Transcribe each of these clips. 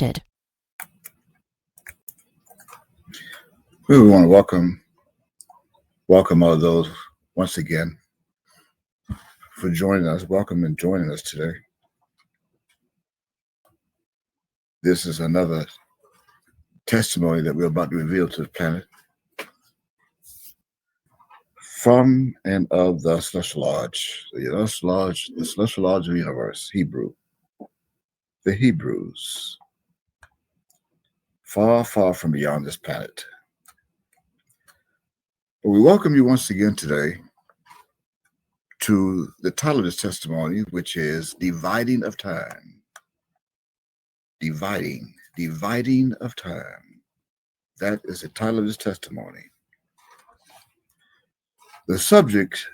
accepted. We want to welcome all those once again for joining us. Welcome and joining us today. This is another testimony that we're about to reveal to the planet from and of the Celestial Lodge, the Celestial Lodge of the Universe, Hebrew, the Hebrews, far, far from beyond this planet. But we welcome you once again today to the title of this testimony, which is Dividing of Time. Dividing of Time. That is the title of this testimony. The subject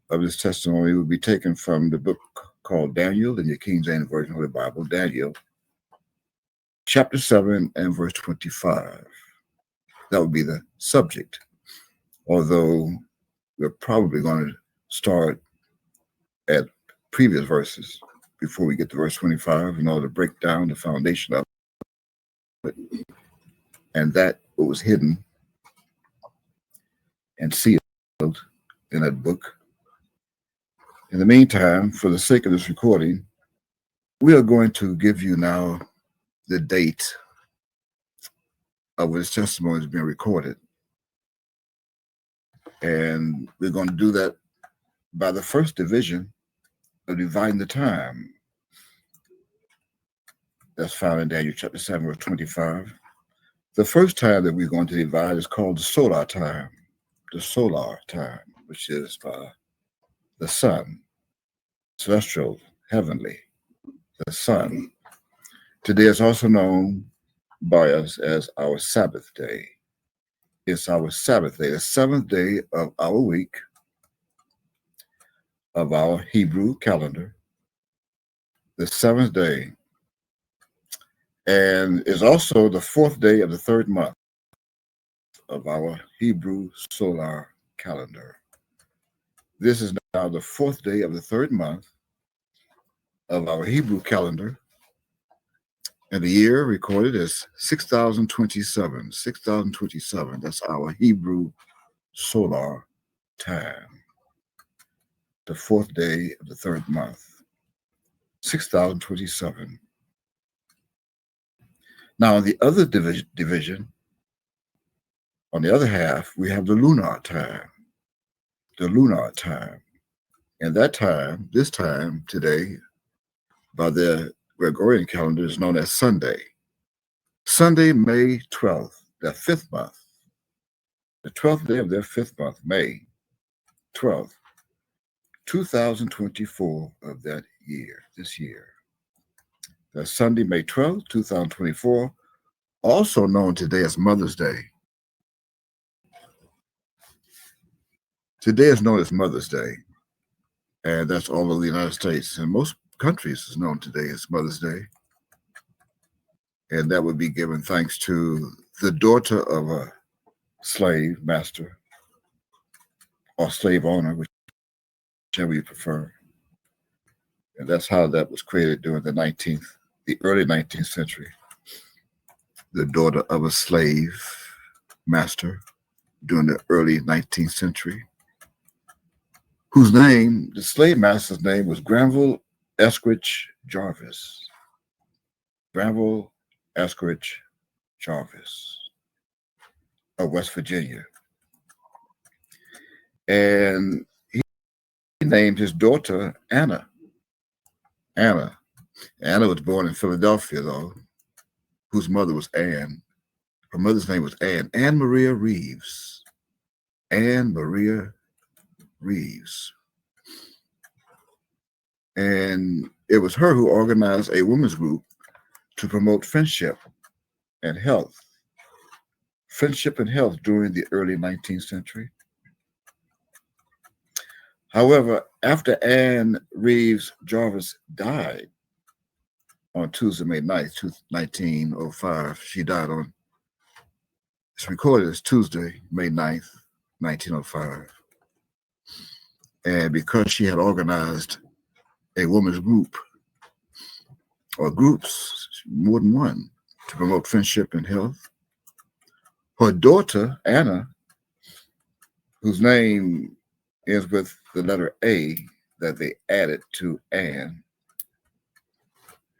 of this testimony will be taken from the book called Daniel in the King James Version of the Bible, Daniel, chapter 7 and verse 25. That would be the subject, although we're probably going to start at previous verses before we get to verse 25 in order to break down the foundation of it, and that what was hidden and sealed in that book. In the meantime, for the sake of this recording, we are going to give you now the date of when this testimony is being recorded. And we're going to do that by the first division of dividing the time. That's found in Daniel chapter 7, verse 25. The first time that we're going to divide is called the solar time. The solar time, which is the sun, celestial, heavenly, the sun. Today is also known by us as our Sabbath day. It's our Sabbath day, the seventh day of our week, of our Hebrew calendar, the seventh day, and is also the fourth day of the third month of our Hebrew solar calendar. This is now the fourth day of the third month of our Hebrew calendar, and the year recorded is 6027. 6027, that's our Hebrew solar time. The fourth day of the third month, 6027. Now, on the other division, on the other half, we have the lunar time. The lunar time. And that time, this time today, by the Gregorian calendar, is known as Sunday. Sunday, May 12th, the fifth month. The 12th day of their fifth month, May 12th, 2024 of that year, this year. That's Sunday, May 12th, 2024, also known today as Mother's Day. Today is known as Mother's Day, and that's all over the United States. And most countries is known today as Mother's Day. And that would be given thanks to the daughter of a slave master or slave owner, whichever you prefer. And that's how that was created during the early 19th century. The daughter of a slave master during the early 19th century, whose name, the slave master's name, was Granville Eskridge Jarvis. Granville Eskridge Jarvis of West Virginia. And he named his daughter Anna. Anna was born in Philadelphia, though, whose mother was Anne. Her mother's name was Anne Maria Reeves. Anne Maria Reeves. And it was her who organized a women's group to promote friendship and health. Friendship and health during the early 19th century. However, after Anne Reeves Jarvis died on Tuesday, May 9th, 1905, she died on, it's recorded as Tuesday, May 9th, 1905. And because she had organized a women's group, or groups, more than one, to promote friendship and health. Her daughter, Anna, whose name ends with the letter A that they added to Anne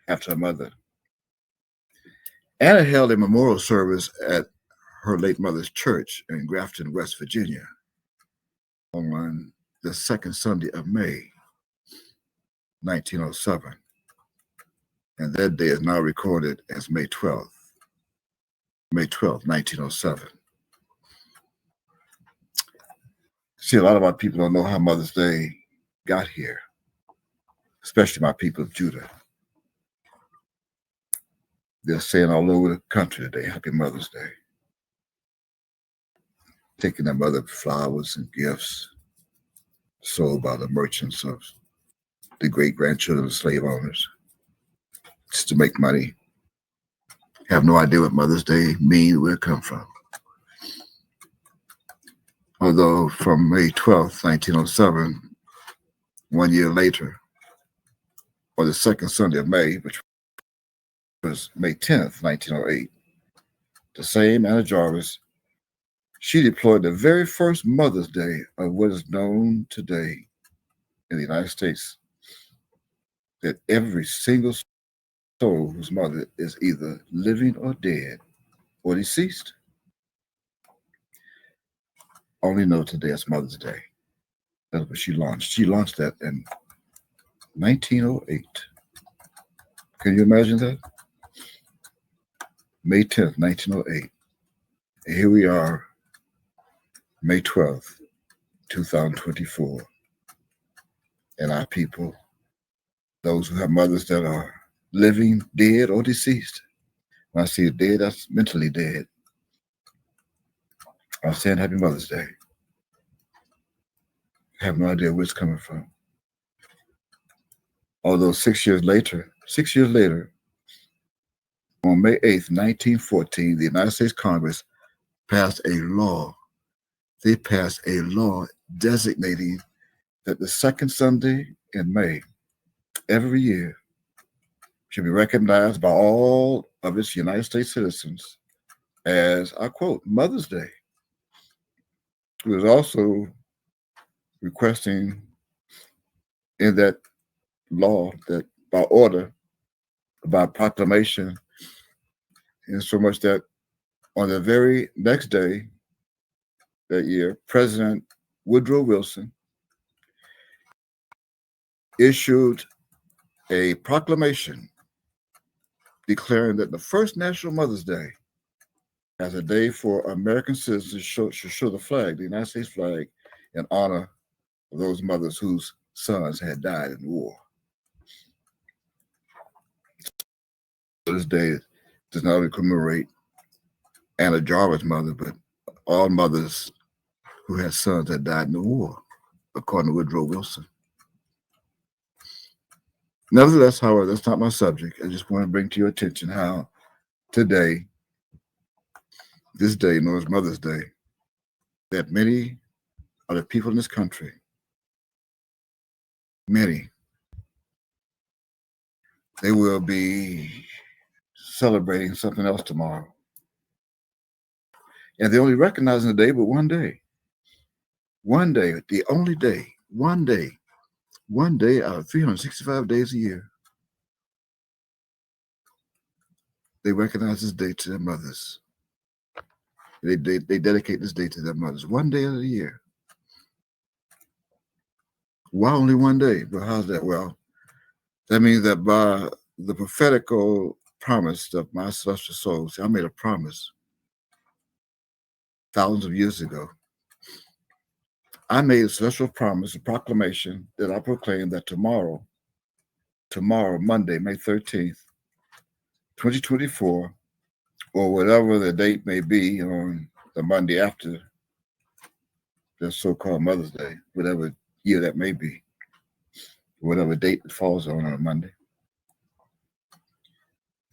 after her mother. Anna held a memorial service at her late mother's church in Grafton, West Virginia, on the second Sunday of May, 1907. And that day is now recorded as May 12th, 1907. See, a lot of our people don't know how Mother's Day got here, especially my people of Judah. They're saying all over the country today, Happy Mother's Day. Taking their mother flowers and gifts sold by the merchants of the great-grandchildren of slave owners just to make money. Have no idea what Mother's Day means, where it come from. Although from May 12th, 1907, 1 year later, or the second Sunday of May, which was May 10th, 1908, the same Anna Jarvis, she deployed the very first Mother's Day of what is known today in the United States, that every single soul whose mother is either living or dead or deceased only know today is Mother's Day. That's what she launched. She launched that in 1908. Can you imagine that? May 10th, 1908. And here we are, May 12th, 2024. And our people, those who have mothers that are living, dead, or deceased. When I say dead, that's mentally dead. I'm saying Happy Mother's Day. I have no idea where it's coming from. Although 6 years later, on May 8th, 1914, the United States Congress passed a law. They passed a law designating that the second Sunday in May every year should be recognized by all of its United States citizens as, I quote, Mother's Day. It was also requesting in that law that by order, by proclamation, and so much that on the very next day that year, President Woodrow Wilson issued a proclamation declaring that the first National Mother's Day as a day for American citizens should show the flag, the United States flag, in honor of those mothers whose sons had died in war. This day does not only commemorate Anna Jarvis' mother, but all mothers who had sons that died in the war, according to Woodrow Wilson. Nevertheless, however, that's not my subject. I just want to bring to your attention how today, this day known as Mother's Day, that many of the people in this country, many, they will be celebrating something else tomorrow. And they're only recognizing the day but one day. One day, the only day, one day out of 365 days a year, they recognize this day to their mothers. They dedicate this day to their mothers. One day of the year. Why only one day? Well, how's that? Well, that means that by the prophetical promise of my celestial soul, see, I made a promise thousands of years ago. I made a celestial promise, a proclamation that I proclaim that tomorrow, Monday, May 13th, 2024, or whatever the date may be on the Monday after the so-called Mother's Day, whatever year that may be, whatever date it falls on a Monday.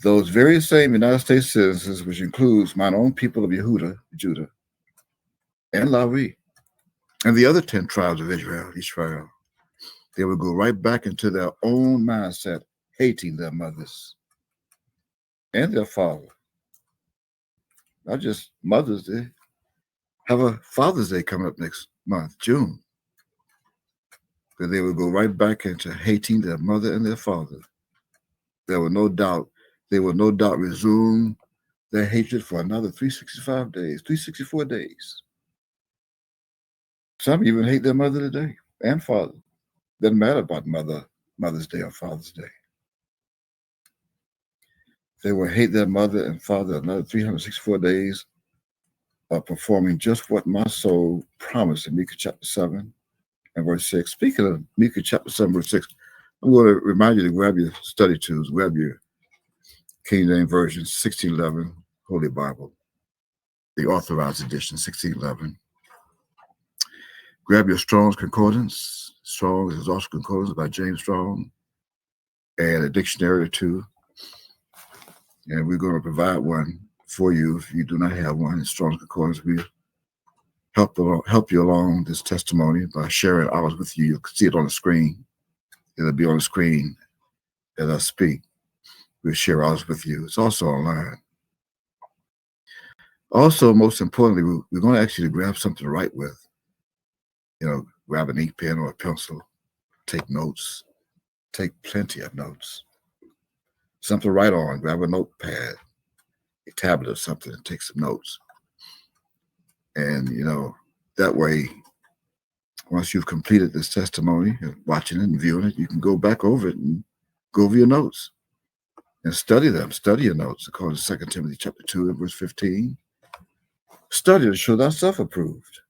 Those very same United States citizens, which includes mine own people of Yehuda, Judah, and Lawi, and the other 10 tribes of Israel, they will go right back into their own mindset, hating their mothers and their father not just Mother's Day. Have a Father's Day coming up next month, June. Because they would go right back into hating their mother and their father. They will no doubt resume their hatred for another 365 days, 364 days. Some even hate their mother today and father. Doesn't matter about Mother's Day or Father's Day. They will hate their mother and father another 364 days of performing just what my soul promised in Micah chapter 7 and verse 6. Speaking of Micah chapter 7, verse 6, I'm going to remind you to grab your study tools, grab your King James Version, 1611, Holy Bible, the Authorized Edition, 1611. Grab your Strong's Concordance, Strong's Exhaustive Concordance by James Strong, and a dictionary or two. And we're going to provide one for you if you do not have one in Strong's Concordance. We help you along this testimony by sharing ours with you. You'll see it on the screen. It'll be on the screen as I speak. We'll share ours with you. It's also online. Also, most importantly, we're going to ask you to grab something to write with. Grab an ink pen or a pencil. Take notes. Take plenty of notes. Something to write on. Grab a notepad, a tablet or something, and take some notes. And, that way, once you've completed this testimony, watching it and viewing it, you can go back over it and go over your notes and study them. Study your notes according to 2 Timothy chapter 2 and verse 15. Study to show thyself approved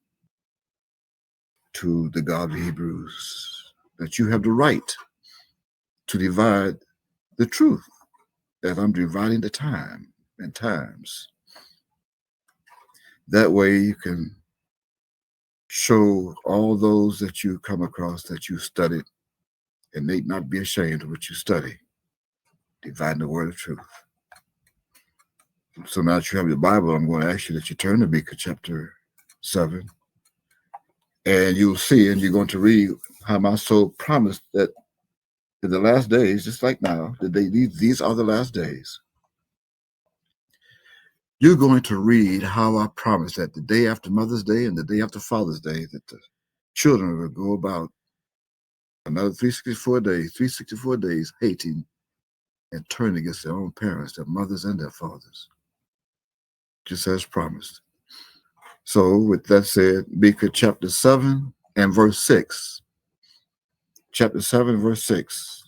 to the God of Hebrews, that you have the right to divide the truth, that I'm dividing the time and times. That way you can show all those that you come across that you studied, and they not be ashamed of what you study, dividing the word of truth. So now that you have your Bible, I'm going to ask you that you turn to Micah chapter 7, and you'll see, and you're going to read how my soul promised that in the last days, just like now, that these are the last days. You're going to read how I promised that the day after Mother's Day and the day after Father's Day, that the children will go about another 364 days hating and turning against their own parents, their mothers and their fathers, just as promised. So with that said, Micah chapter 7 and verse 6. Chapter 7, verse 6.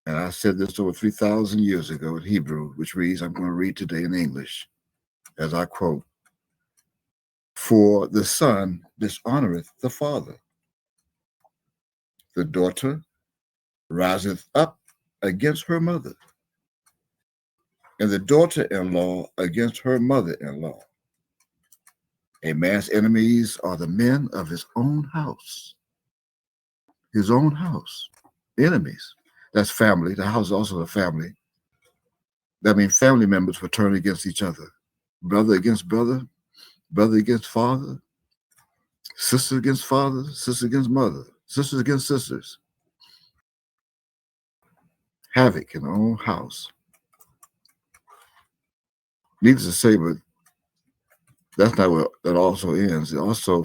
And I said this over 3,000 years ago in Hebrew, which reads, I'm going to read today in English, as I quote, "For the son dishonoreth the father. The daughter riseth up against her mother, and the daughter-in-law against her mother-in-law. A man's enemies are the men of his own house." His own house. Enemies. That's family. The house is also a family. That means family members will turn against each other. Brother against brother, brother against father, sister against father, sister against mother, sisters against sisters. Havoc in their own house. Needless to say, but that's not where that also ends. That also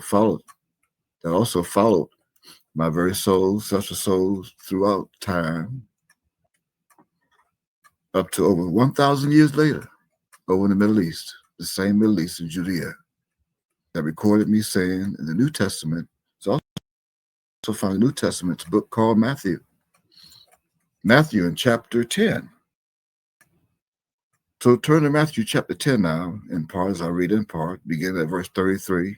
followed my very soul, such a souls throughout time, up to over 1,000 years later, over in the Middle East, the same Middle East in Judea, that recorded me saying in the New Testament. It's also found in the New Testament, a book called Matthew. Matthew in chapter 10. So turn to Matthew chapter 10 now, in part, as I read in part, begin at verse 33.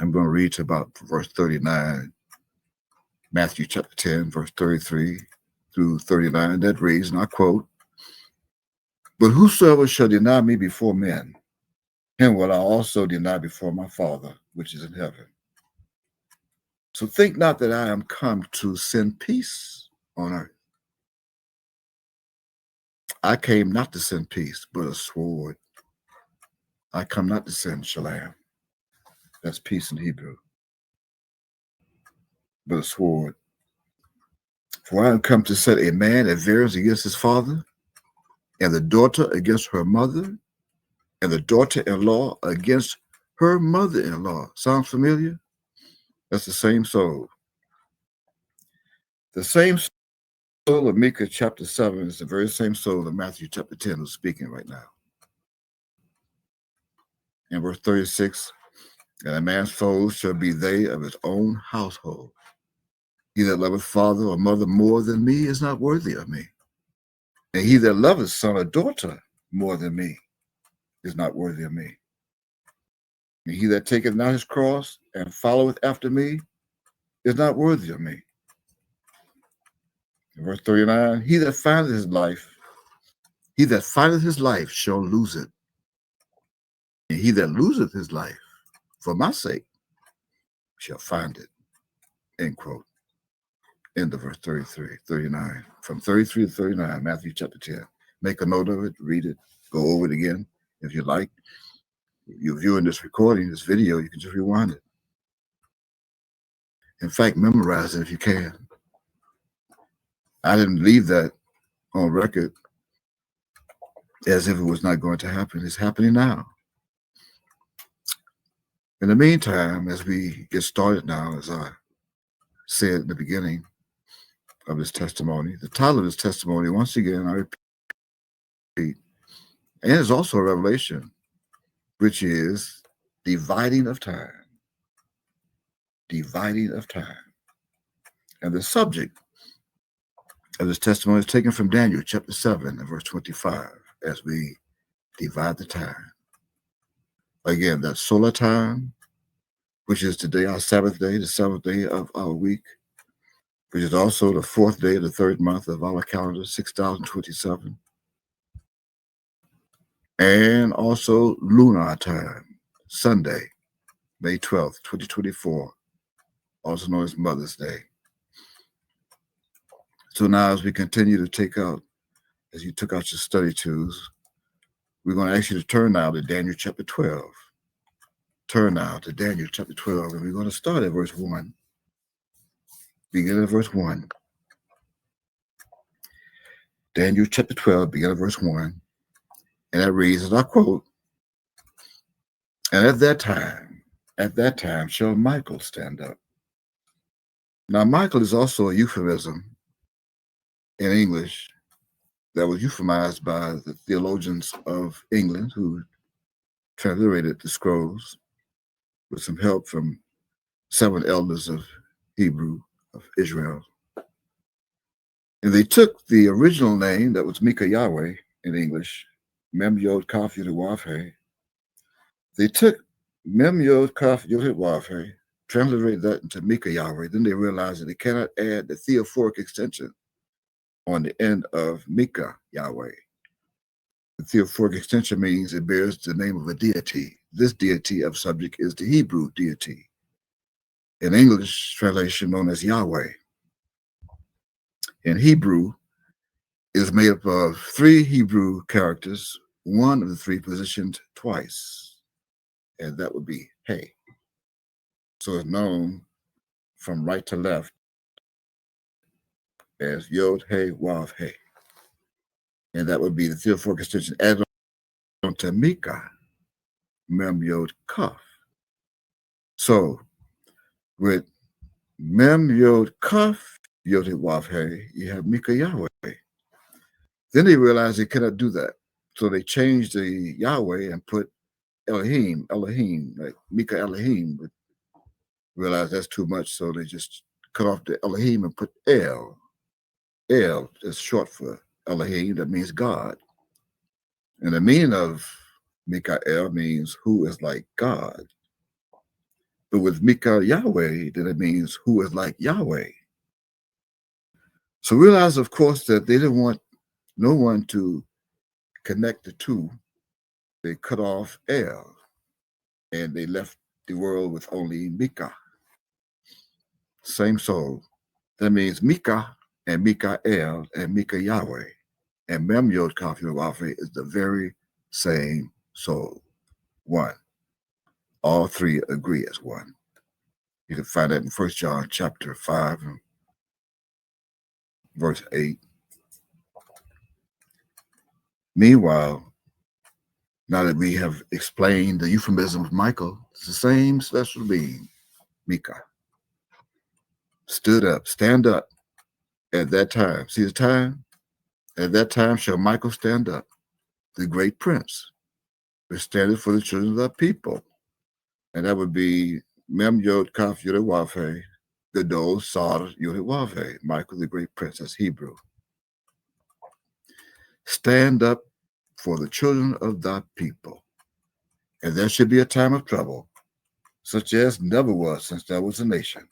I'm going to read to about verse 39. Matthew chapter 10, verse 33 through 39. That reads, and I quote, "But whosoever shall deny me before men, him will I also deny before my Father, which is in heaven. So think not that I am come to send peace on earth. I came not to send peace, but a sword. I come not to send shalom." That's peace in Hebrew. But a sword. "For I am come to set a man at variance against his father, and the daughter against her mother, and the daughter-in-law against her mother-in-law. Sounds familiar? That's the same soul. The same soul of Micah chapter 7 is the very same soul of Matthew chapter 10 who's speaking right now. In verse 36, and a man's foes shall be they of his own household. He that loveth father or mother more than me is not worthy of me. And he that loveth son or daughter more than me is not worthy of me. And he that taketh not his cross and followeth after me is not worthy of me. In verse 39, he that findeth his life shall lose it. And he that loseth his life for my sake shall find it. End quote. End of verse 39. From 33 to 39, Matthew chapter 10. Make a note of it, read it, go over it again if you like. If you're viewing this recording, this video, you can just rewind it. In fact, memorize it if you can. I didn't leave that on record as if it was not going to happen. It's happening now. In the meantime, as we get started now, as I said at the beginning of this testimony, the title of this testimony, once again, I repeat, and it's also a revelation, which is dividing of time. Dividing of time. And the subject of this testimony is taken from Daniel chapter 7 and verse 25 as we divide the time. Again, that's solar time, which is today our Sabbath day, the seventh day of our week, which is also the fourth day of the third month of our calendar, 6027. And also lunar time, Sunday, May 12th, 2024, also known as Mother's Day. So now as we continue to take out, as you took out your study tools, we're going to ask you to turn now to Daniel chapter 12. Turn now to Daniel chapter 12, and we're going to start at verse 1. Begin at verse 1. Daniel chapter 12, begin at verse 1. And that reads, as I quote, and at that time shall Michael stand up. Now, Michael is also a euphemism in English that was euphemized by the theologians of England who transliterated the scrolls with some help from 7 elders of Hebrew, of Israel. And they took the original name that was Micah Yahweh in English, Mem Yod Kaf Yod Wav He. They took Mem Yod Kaf Yod Wav He, transliterated that into Micah Yahweh. Then they realized that they cannot add the theophoric extension on the end of Micah Yahweh. The theophoric extension means it bears the name of a deity. This deity of subject is the Hebrew deity, in English translation known as Yahweh. In Hebrew, it is made up of 3 Hebrew characters, one of the 3 positioned twice, and that would be He. So it's known from right to left as Yod He Wav He. And that would be the theophoric extension added on to Micah, Mem Yod Kaf. So with Mem Yod Kaf Yod Wav He, you have Micah Yahweh. Then they realized they cannot do that. So they changed the Yahweh and put Elohim, like Micah Elohim, but realized that's too much. So they just cut off the Elohim and put El. El is short for Elohim, that means God. And the meaning of Mikael means who is like God. But with Micah Yahweh, then it means who is like Yahweh. So realize, of course, that they didn't want no one to connect the two. They cut off El, and they left the world with only Micah. Same soul. That means Micah and Mikael and Micah Yahweh. And Mem Yod Kaf Yod Wav He is the very same soul. One. All 3 agree as one. You can find that in 1 John chapter 5, verse 8. Meanwhile, now that we have explained the euphemism of Michael, it's the same special being, Micah, stood up, stand up at that time. See the time? At that time shall Michael stand up, the great prince, which standeth for the children of the people. And that would be Mem Yod Kaf Yod Wavhe, Gadol Sar Yod Wavhe, Michael the great prince, that's Hebrew. Stand up for the children of thy people. And there should be a time of trouble, such as never was since there was a nation,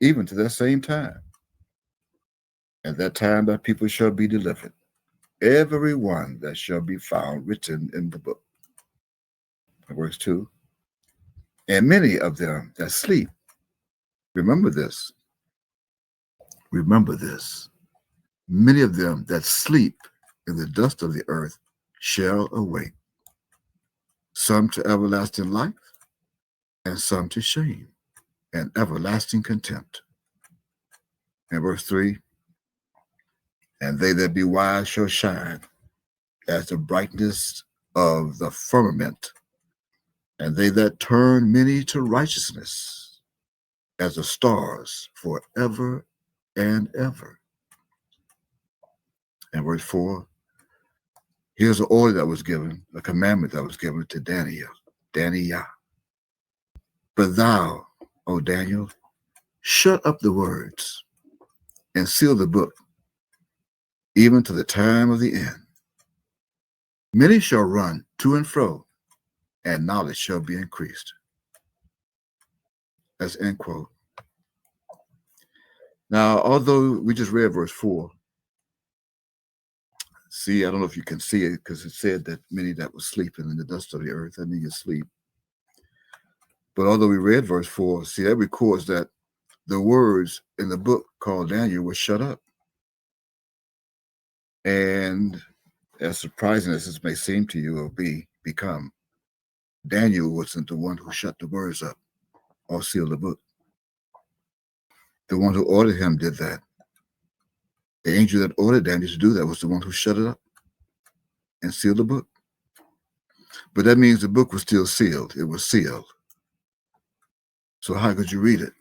even to that same time. At that time thy people shall be delivered, every one that shall be found written in the book. Verse 2. And many of them that sleep, remember this, many of them that sleep in the dust of the earth shall awake, some to everlasting life, and some to shame and everlasting contempt. And verse 3, and they that be wise shall shine as the brightness of the firmament, and they that turn many to righteousness as the stars forever and ever. And verse 4, here's the order that was given, the commandment that was given to Daniel. But thou, O Daniel, shut up the words and seal the book, even to the time of the end. Many shall run to and fro, and knowledge shall be increased. That's end quote. Now, although we just read verse 4, see, I don't know if you can see it because it said that many that were sleeping in the dust of the earth, that means you sleep. But although we read verse 4, see, that records that the words in the book called Daniel were shut up. And as surprising as this may seem to you or become, Daniel wasn't the one who shut the words up or sealed the book. The one who ordered him did that. The angel that ordered Daniel to do that was the one who shut it up and sealed the book. But that means the book was still sealed. It was sealed. So how could you read it?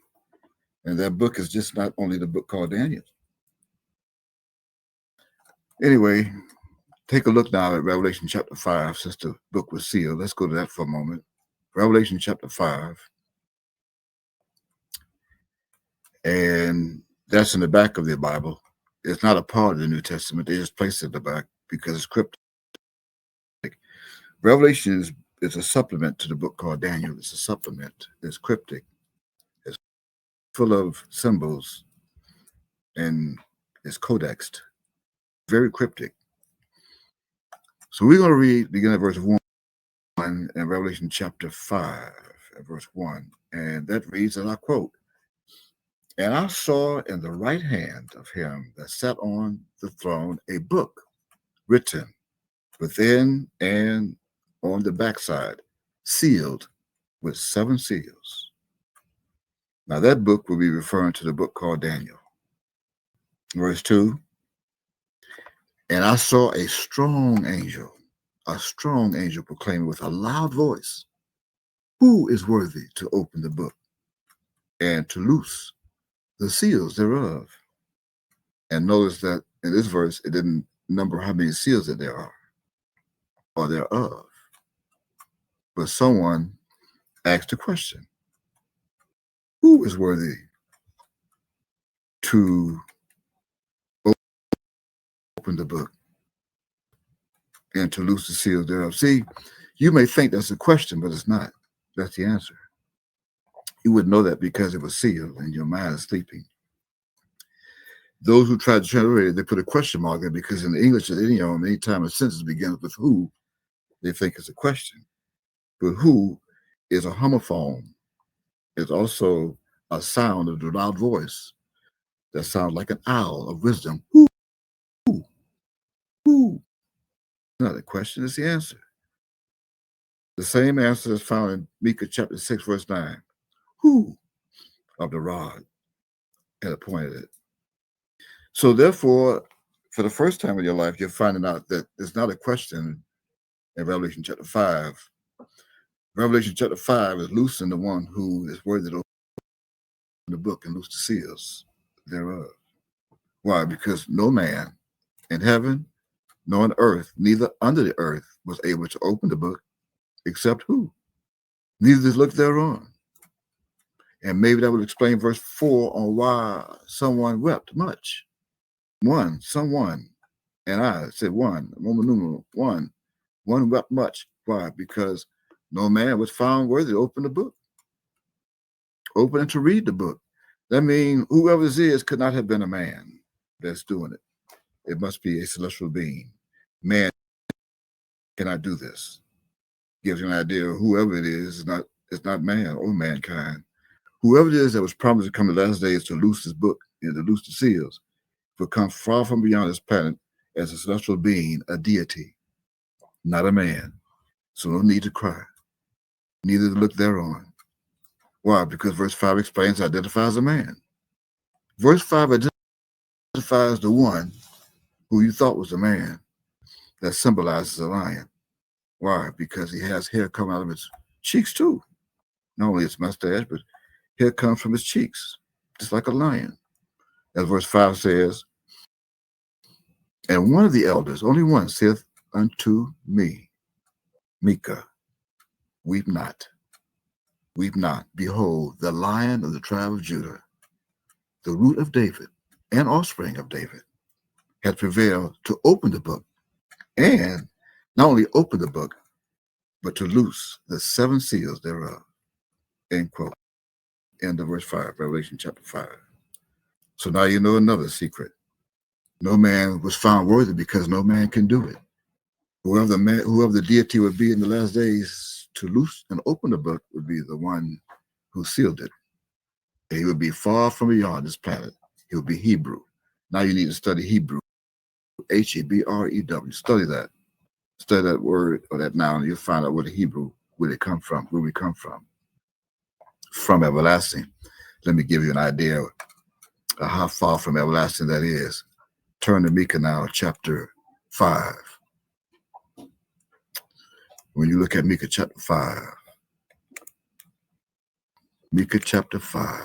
And that book is just not only the book called Daniel. Anyway, take a look now at Revelation chapter 5, since the book was sealed. Let's go to that for a moment. Revelation chapter 5. And that's in the back of the Bible. It's not a part of the New Testament. They just place it in the back because it's cryptic. Revelation is a supplement to the book called Daniel. It's a supplement. It's cryptic. It's full of symbols and it's codexed. Very cryptic. So we're going to begin at verse 1 in Revelation chapter 5, at verse 1. And that reads, and I quote, and I saw in the right hand of him that sat on the throne a book written within and on the backside, sealed with 7 seals. Now that book will be referring to the book called Daniel. Verse 2, and I saw a strong angel proclaiming with a loud voice, who is worthy to open the book and to loose the seals thereof? And notice that in this verse, it didn't number how many seals that there are or thereof. But someone asked a question. Who is worthy to open the book and to loose the seals thereof? See, you may think that's a question, but it's not. That's the answer. You would know that because it was sealed and your mind is sleeping. Those who try to translate it, they put a question mark there because in the English idiom, anytime a sentence begins with who, they think it's a question. But who is a homophone. It's also a sound of the loud voice that sounds like an owl of wisdom. Who? Not a question, it's the answer. The same answer is found in Micah chapter 6, verse 9. Who of the rod had appointed it? So therefore, for the first time in your life, you're finding out that it's not a question in Revelation chapter 5. Revelation chapter 5 is loosing the one who is worthy to open the book and loose the seals thereof. Why? Because no man in heaven, nor on earth, neither under the earth, was able to open the book, except who? Neither did look thereon. And maybe that would explain verse 4 on why someone wept much. Someone, and I said one, Roman numeral one wept much. Why? Because no man was found worthy to open the book, open and to read the book. That means whoever this is could not have been a man that's doing it. It must be a celestial being. Man cannot do this. Gives you an idea of whoever it is, it's not man or mankind. Whoever it is that was promised to come in the last days to loose this book and to loose the seals, will come far from beyond this planet as a celestial being, a deity, not a man. So no need to cry, neither to look thereon. Why? Because verse 5 explains, identifies a man. Verse 5 identifies the one who you thought was a man that symbolizes a lion. Why? Because he has hair coming out of his cheeks too. Not only his mustache, but hair comes from his cheeks, just like a lion. As verse 5 says, and one of the elders, only one, saith unto me, Micah, weep not, weep not. Behold, the Lion of the tribe of Judah, the root of David and offspring of David, hath prevailed to open the book, and not only open the book, but to loose the 7 seals thereof. End quote. End of verse 5, Revelation chapter 5. So now you know another secret. No man was found worthy because no man can do it. Whoever the deity would be in the last days to loose and open the book would be the one who sealed it. And he would be far from beyond this planet. He would be Hebrew. Now you need to study Hebrew. Hebrew. Study that. Study that word or that noun, and you'll find out where the Hebrew, where it come from, where we come from. From everlasting. Let me give you an idea of how far from everlasting that is. Turn to Micah now, chapter 5. When you look at Micah chapter 5, Micah chapter 5,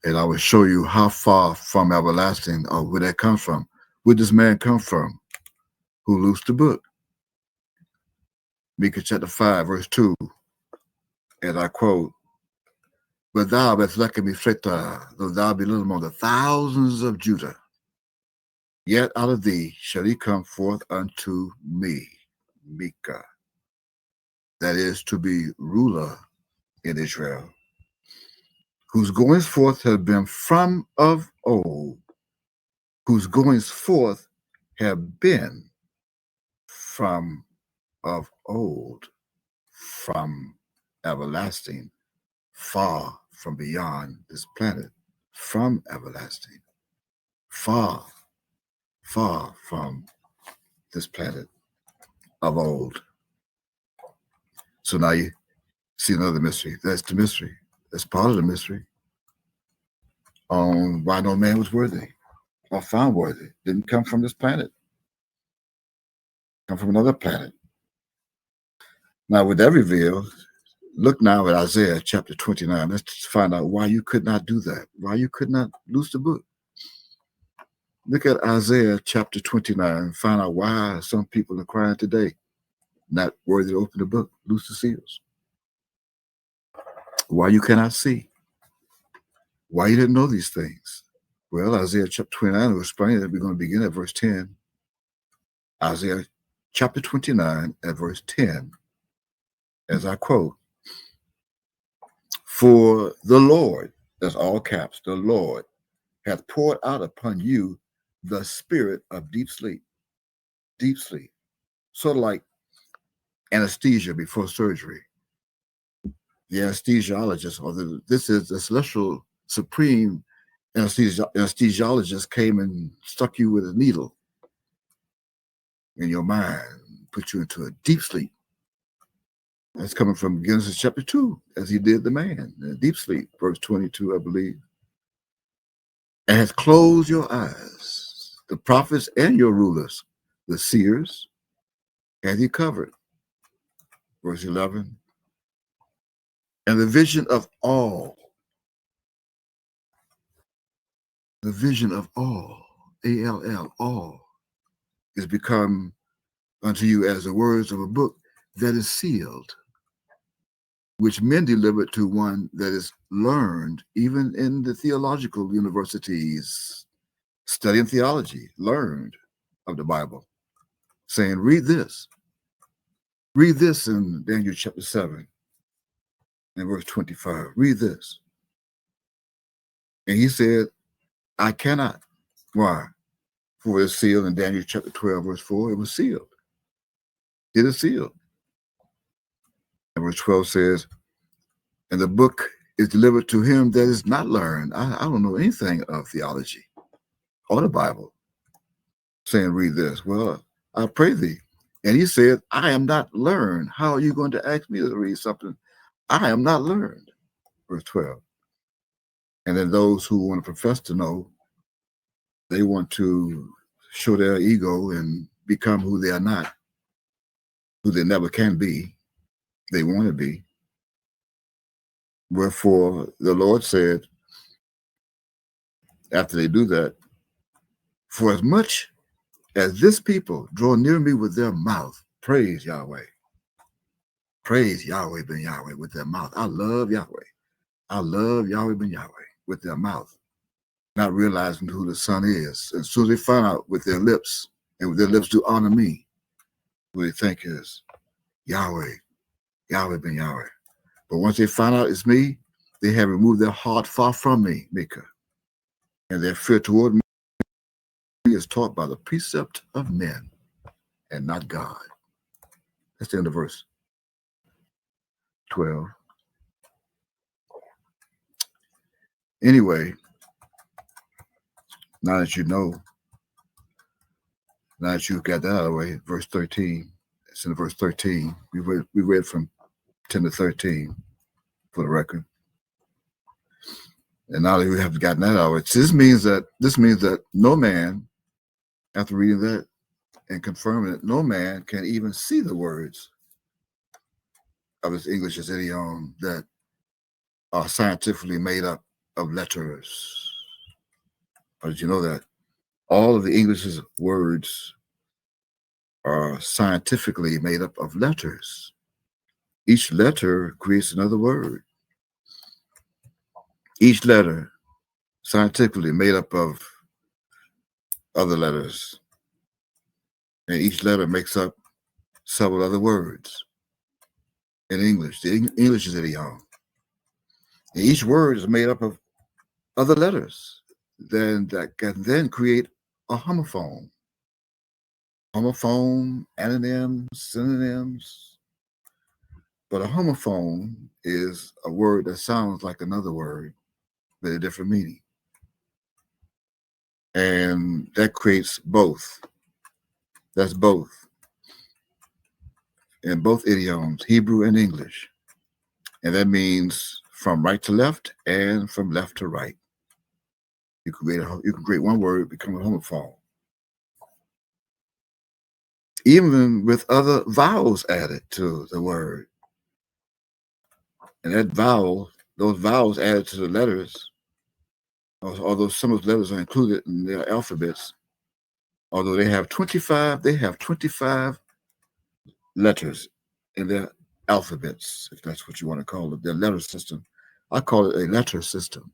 and I will show you how far from everlasting or where that comes from. Where does man come from? Who loosed the book? Micah chapter 5, verse 2, and I quote, but thou, Bethlehem Ephratah, though thou be little among the thousands of Judah, yet out of thee shall he come forth unto me, Micah, that is to be ruler in Israel, whose goings forth have been from of old, whose goings forth have been from of old, from everlasting, far from beyond this planet, from everlasting, far from this planet of old. So now you see another mystery. That's the mystery. That's part of the mystery on why no man was worthy or found worthy. Didn't come from this planet. Come from another planet. Now with that revealed, look now at Isaiah chapter 29. Let's find out why you could not do that. Why you could not loose the book. Look at Isaiah chapter 29. Find out why some people are crying today, not worthy to open the book, loose the seals. Why you cannot see. Why you didn't know these things. Well, Isaiah chapter 29 will explain that. We're going to begin at verse 10. Isaiah chapter 29 at verse 10. As I quote, for the Lord, that's all caps, the Lord hath poured out upon you the spirit of deep sleep. Deep sleep. Sort of like anesthesia before surgery. The anesthesiologist, or this is the celestial supreme anesthesiologist came and stuck you with a needle in your mind, put you into a deep sleep. That's coming from Genesis chapter 2, as he did the man, in deep sleep, verse 22, I believe. And has closed your eyes. the prophets and your rulers, the seers, and he covered. Verse 11. And the vision of all, A-L-L, all, is become unto you as the words of a book that is sealed, which men delivered to one that is learned, even in the theological universities, studying theology, learned of the Bible, saying, read this. Read this in Daniel chapter 7 and verse 25. Read this. And he said, I cannot. Why? For it's sealed in Daniel chapter 12, verse 4. It was sealed. It is sealed. And verse 12 says, and the book is delivered to him that is not learned. I don't know anything of theology or the Bible. Saying, read this. Well, I pray thee. And he said, I am not learned. How are you going to ask me to read something? I am not learned. Verse 12. And then those who want to profess to know, they want to show their ego and become who they are not, who they never can be. They want to be. Wherefore the Lord said, after they do that, for as much as this people draw near me with their mouth, praise Yahweh. Praise Yahweh ben Yahweh with their mouth. I love Yahweh. I love Yahweh ben Yahweh with their mouth, not realizing who the Son is. And as soon as they find out with their lips, and with their lips do honor me, who they think is Yahweh, Yahweh ben Yahweh. But once they find out it's me, they have removed their heart far from me, Micah. And their fear toward me is taught by the precept of men and not God. That's the end of verse 12. Anyway, now that you know, now that you've got that out of the way, verse 13, it's in verse 13. We read from 10 to 13 for the record. And now that we have gotten that out of it, this means that no man, after reading that and confirming it, no man can even see the words of his English as idiom that are scientifically made up of letters. Or did you know that? All of the English's words are scientifically made up of letters. Each letter creates another word. Each letter scientifically made up of other letters. And each letter makes up several other words in English. The English is idiom. And each word is made up of other letters that can then create a homophone. Homophone, antonyms, synonyms. But a homophone is a word that sounds like another word with a different meaning. And that creates both. That's both. In both idioms, Hebrew and English. And that means from right to left and from left to right. You can create one word, become a homophone. Even with other vowels added to the word. And that vowel, those vowels added to the letters, although some of the letters are included in their alphabets, although they have 25 letters in their alphabets, if that's what you want to call it, their letter system. I call it a letter system.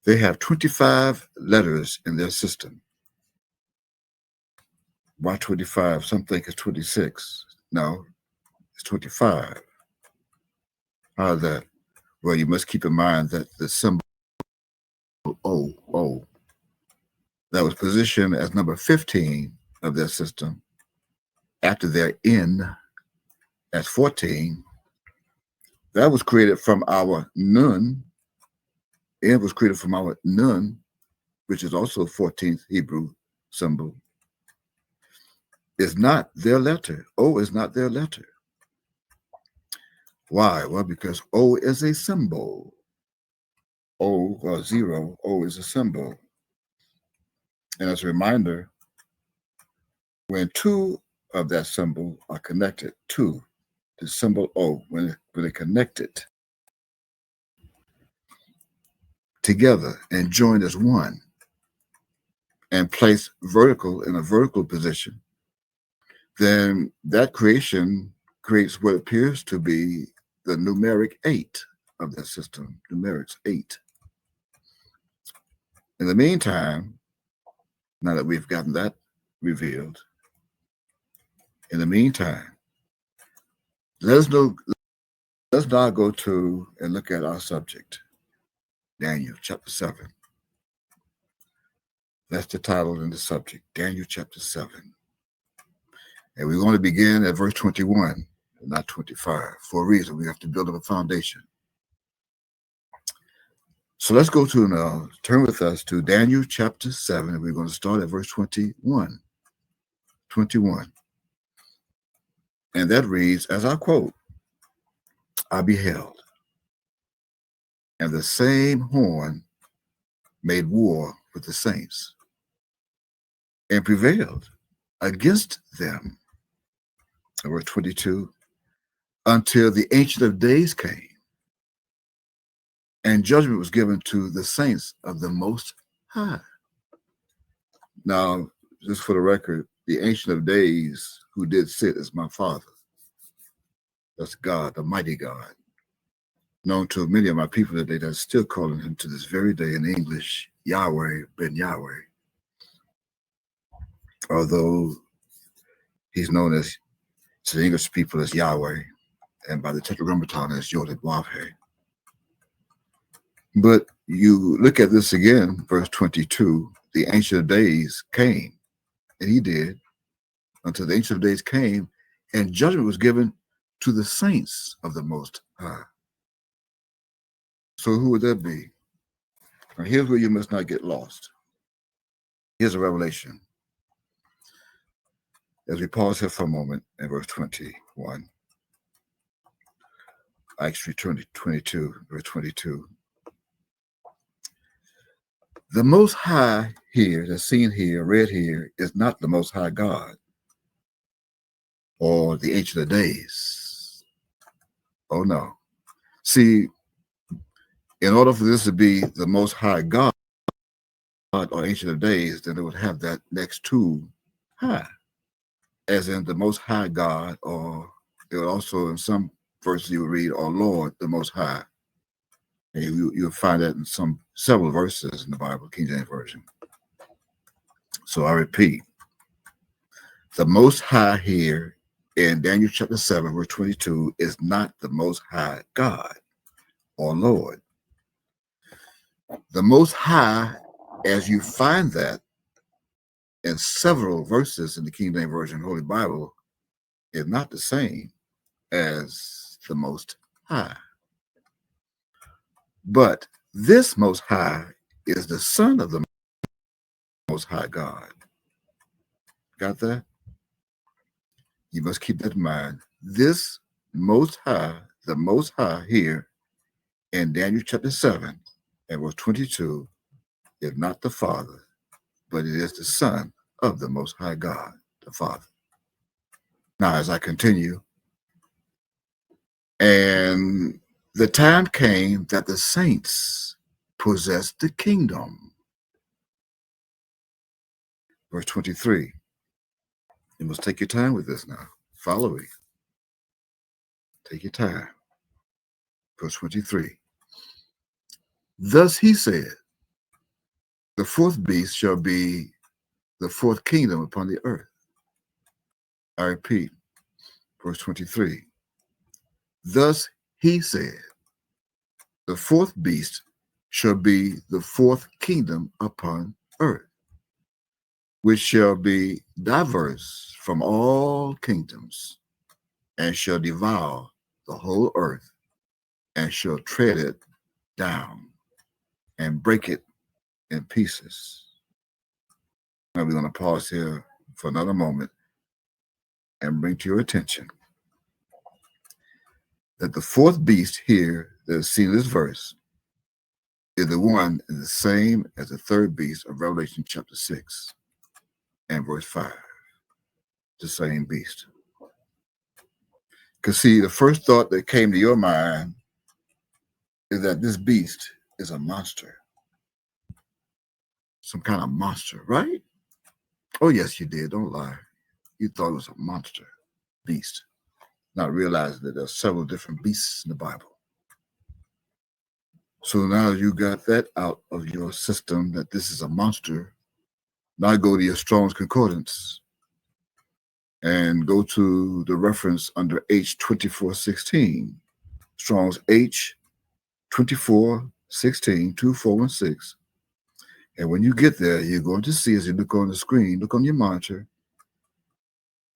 They have 25 letters in their system. Why 25? Some think it's 26. No, it's 25. How is that? Well, you must keep in mind that the symbol O, that was positioned as number 15 of their system after their N as 14, that was created from our Nun. N was created from our Nun, which is also 14th Hebrew symbol. Is not their letter. O is not their letter. Why? Well, because O is a symbol. O or zero, O is a symbol. And as a reminder, when two of that symbol are connected to the symbol O, when they're connected together and joined as one and placed vertical in a vertical position, then that creation creates what appears to be the numeric 8 of that system, numerics 8. In the meantime, now that we've gotten that revealed, in the meantime, let's now go to and look at our subject, Daniel chapter 7. That's the title and the subject, Daniel chapter 7. And we're going to begin at verse 21, not 25. For a reason, we have to build up a foundation. So let's go to now, turn with us to Daniel chapter 7, and we're going to start at verse 21. 21. And that reads, as I quote, I beheld, and the same horn made war with the saints, and prevailed against them. Verse 22, until the Ancient of Days came, and judgment was given to the saints of the Most High. Now, just for the record, the Ancient of Days who did sit is my Father. That's God, the mighty God, known to many of my people today that's still calling him to this very day in English, Yahweh ben Yahweh. Although he's known as, to the English people, as Yahweh, and by the Tetragrammaton as Yod-Heh-Wav-Heh. But you look at this again, verse 22, the Ancient of Days came, and he did, until the Ancient of Days came, and judgment was given to the saints of the Most High. So who would that be? Now here's where you must not get lost. Here's a revelation. As we pause here for a moment in verse 21, actually 22, verse 22. The Most High here, that's seen here, read here, is not the Most High God or the Ancient of Days. Oh no. See, in order for this to be the Most High God or Ancient of Days, then it would have that next to high, as in the Most High God, or it would also, in some verses you would read, or Lord, the Most High. And you'll find that in several verses in the Bible, King James Version. So I repeat, the Most High here in Daniel chapter 7, verse 22 is not the Most High God or Lord. The Most High, as you find that in several verses in the King James Version Holy Bible, is not the same as the Most High. But this Most High is the Son of the Most High God. Got that? You must keep that in mind. This Most High, the Most High here in Daniel chapter 7 and verse 22 is not the Father, but it is the Son of the Most High God, the Father. Now, as I continue, and the time came that the saints possessed the kingdom. Verse 23. You must take your time with this now. Follow me. Take your time. Verse 23. Thus he said, the fourth beast shall be the fourth kingdom upon the earth. I repeat, verse 23. Thus he said, the fourth beast shall be the fourth kingdom upon earth, which shall be diverse from all kingdoms, and shall devour the whole earth, and shall tread it down, and break it in pieces. Now we're going to pause here for another moment and bring to your attention that the fourth beast here that is seen in this verse is the one is the same as the third beast of Revelation chapter 6 and verse 5. The same beast. Because see, the first thought that came to your mind is that this beast is a monster. Some kind of monster, right? Oh, yes, you did. Don't lie. You thought it was a monster beast, not realizing that there are several different beasts in the Bible. So now you got that out of your system that this is a monster. Now go to your Strong's Concordance and go to the reference under H2416. Strong's H2416, 2416. And when you get there, you're going to see, as you look on the screen, look on your monitor,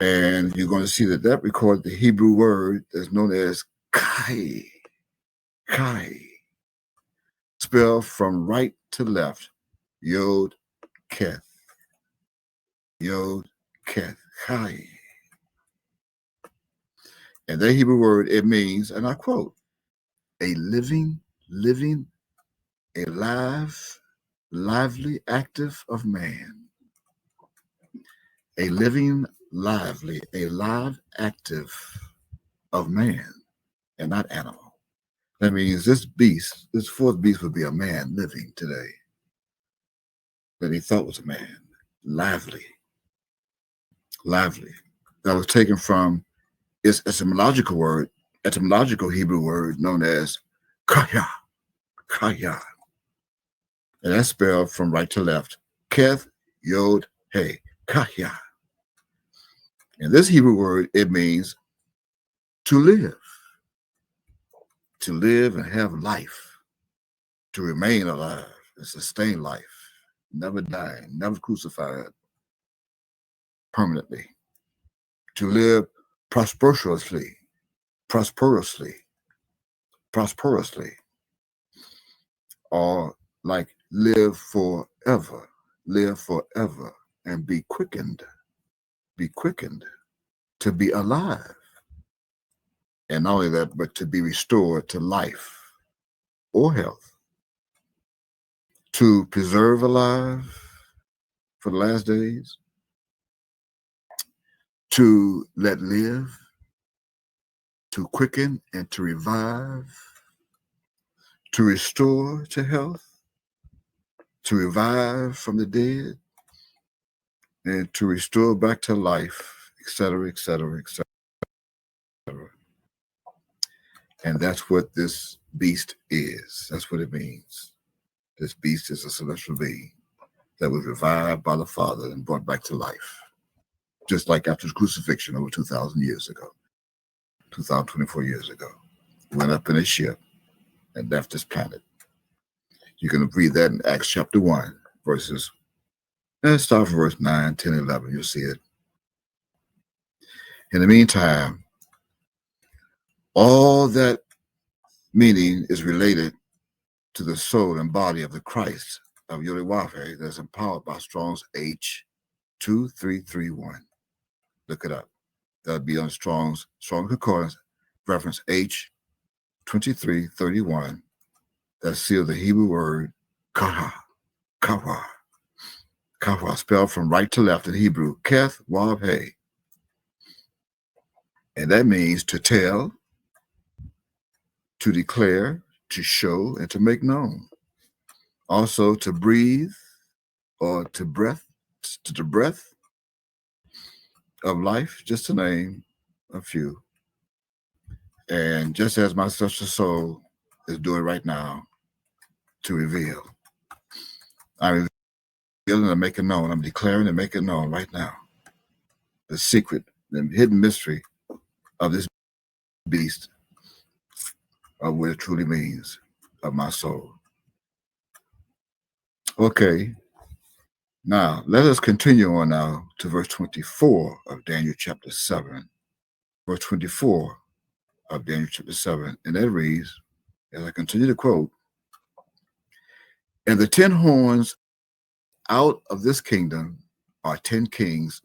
and you're going to see that records the Hebrew word that's known as Kai. Kai. Spelled from right to left, Yod Keth. Yod Keth. Kai. And that Hebrew word, it means, and I quote, a living, alive, lively, active of man. A living, lively, a live, active of man, and not animal. That means this beast, this fourth beast would be a man living today that he thought was a man. Lively. Lively. That was taken from its etymological Hebrew word known as kaya. Kaya. And that's spelled from right to left. Keth, Yod, He. Kaya. And this Hebrew word, it means to live. To live and have life. To remain alive and sustain life. Never dying, never crucified. Permanently. To live prosperously. Or like live forever, and be quickened, to be alive. And not only that, but to be restored to life or health, to preserve alive for the last days, to let live, to quicken and to revive, to restore to health, to revive from the dead, and to restore back to life, etc., etc., etc. And that's what this beast is. That's what it means. This beast is a celestial being that was revived by the Father and brought back to life. Just like after his crucifixion over 2,000 years ago, 2,024 years ago. He went up in a ship and left this planet. You can read that in Acts chapter 1, verses, and start from verse 9, 10, 11. You'll see it. In the meantime, all that meaning is related to the soul and body of the Christ of Yod-Heh that's empowered by Strong's H2331. Look it up. That'll be on Strong's Concordance, reference H2331. That seals the Hebrew word kaha, spelled from right to left in Hebrew, Keth Wav He. And that means to tell, to declare, to show, and to make known. Also to breathe or to the breath of life, just to name a few. And just as my celestial soul is doing right now, to reveal. I'm revealing and making known. I'm declaring and making known right now the secret, the hidden mystery of this beast, of what it truly means, of my soul. Okay, now let us continue on now to verse 24 of Daniel chapter 7. Verse 24 of Daniel chapter 7, and that reads, as I continue to quote, and the 10 horns out of this kingdom are 10 kings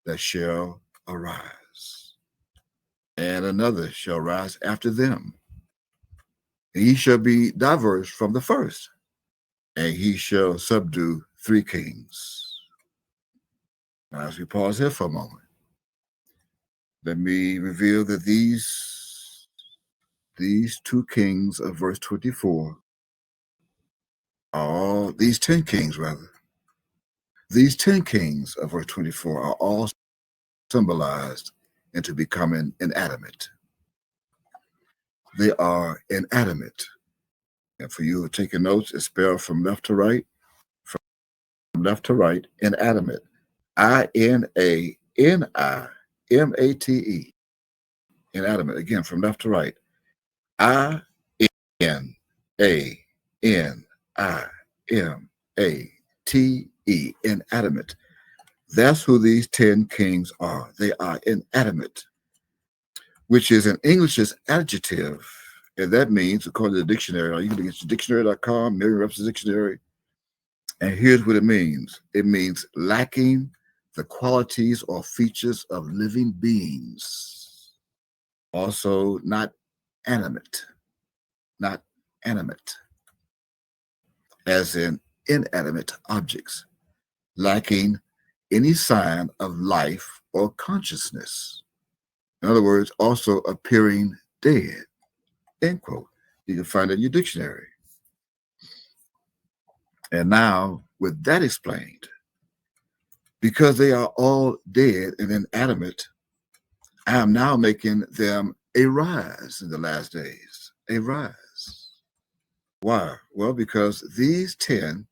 that shall arise, and another shall rise after them, and he shall be diverse from the first, and he shall subdue 3 kings. Now, as we pause here for a moment, let me reveal that these 2 kings of verse 24 are all, these 10 kings rather, these 10 kings of verse 24 are all symbolized into becoming inanimate. They are inanimate. And for you who are taking notes, it's spelled from left to right, inanimate. INANIMATE, inanimate. Again, from left to right. INANIMATE, inanimate. That's who these 10 kings are. They are inanimate, which is an English's adjective. And that means, according to the dictionary, you can get dictionary.com, Merriam-Webster's dictionary, and here's what it means. It means lacking the qualities or features of living beings. Also, not animate, as in inanimate objects, lacking any sign of life or consciousness. In other words, also appearing dead, end quote. You can find it in your dictionary. And now, with that explained, because they are all dead and inanimate, I am now making them arise in the last days. Arise. Why? Well, because these 10,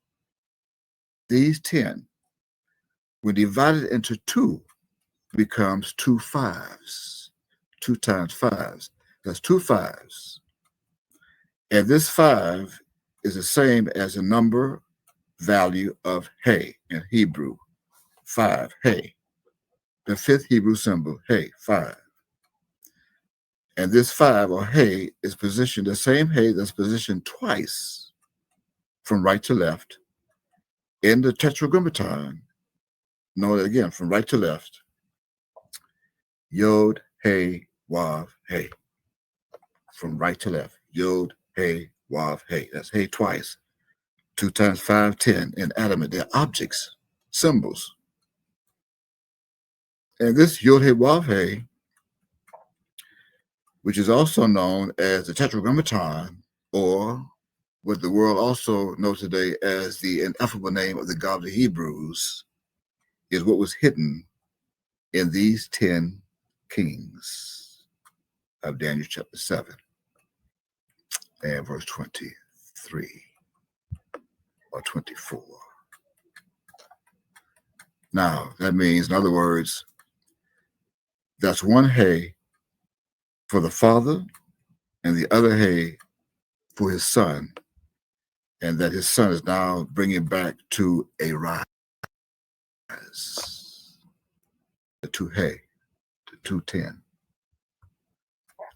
when divided into 2, becomes 2 5s. 2 times 5s. That's 2 5s. And this 5 is the same as the number value of He in Hebrew. 5, He. The 5th Hebrew symbol, He, 5. And this 5, or He, is positioned, the same He that's positioned twice from right to left in the Tetragrammaton. Note it again, from right to left. Yod, He, Wav, He. From right to left. Yod, He, Wav, He. That's He twice. 2 times 5, 10. Inanimate. They're objects, symbols. And this Yod, He, Wav, He, which is also known as the Tetragrammaton, or what the world also knows today as the ineffable name of the God of the Hebrews, is what was hidden in these 10 kings of Daniel chapter 7 and verse 23 or 24. Now, that means, in other words, that's one He for the Father and the other He for his Son, and that his Son is now bringing back to a rise. The 2 He, the 210,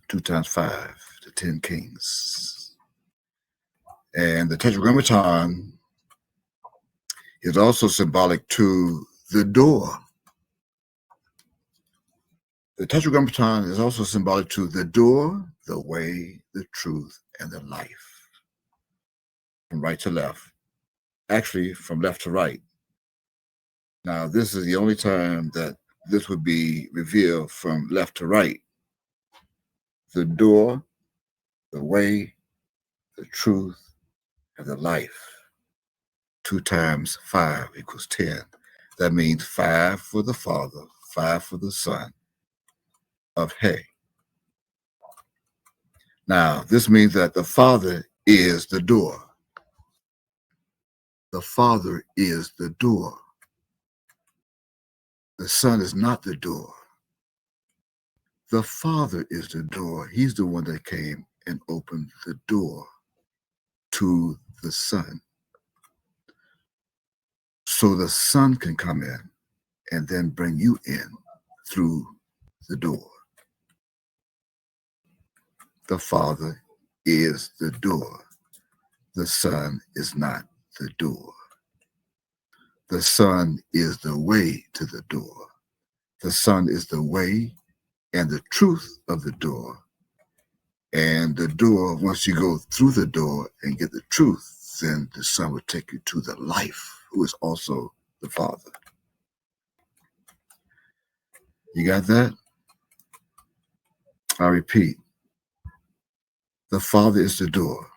2 times 5, the 10 kings. And the Tetragrammaton is also symbolic to the door. The Tetragrammaton is also symbolic to the door, the way, the truth, and the life. From right to left. Actually, from left to right. Now, this is the only time that this would be revealed from left to right. The door, the way, the truth, and the life. 2 times 5 equals 10. That means 5 for the Father, 5 for the Son of He. Now, this means that the Father is the door. The Father is the door. The Son is not the door. The Father is the door. He's the one that came and opened the door to the Son. So the Son can come in and then bring you in through the door. The Father is the door. The Son is not the door. The Son is the way to the door. The Son is the way and the truth of the door. And the door, once you go through the door and get the truth then the Son will take you to the life, who is also the Father. You got that? I repeat, the Father is the door.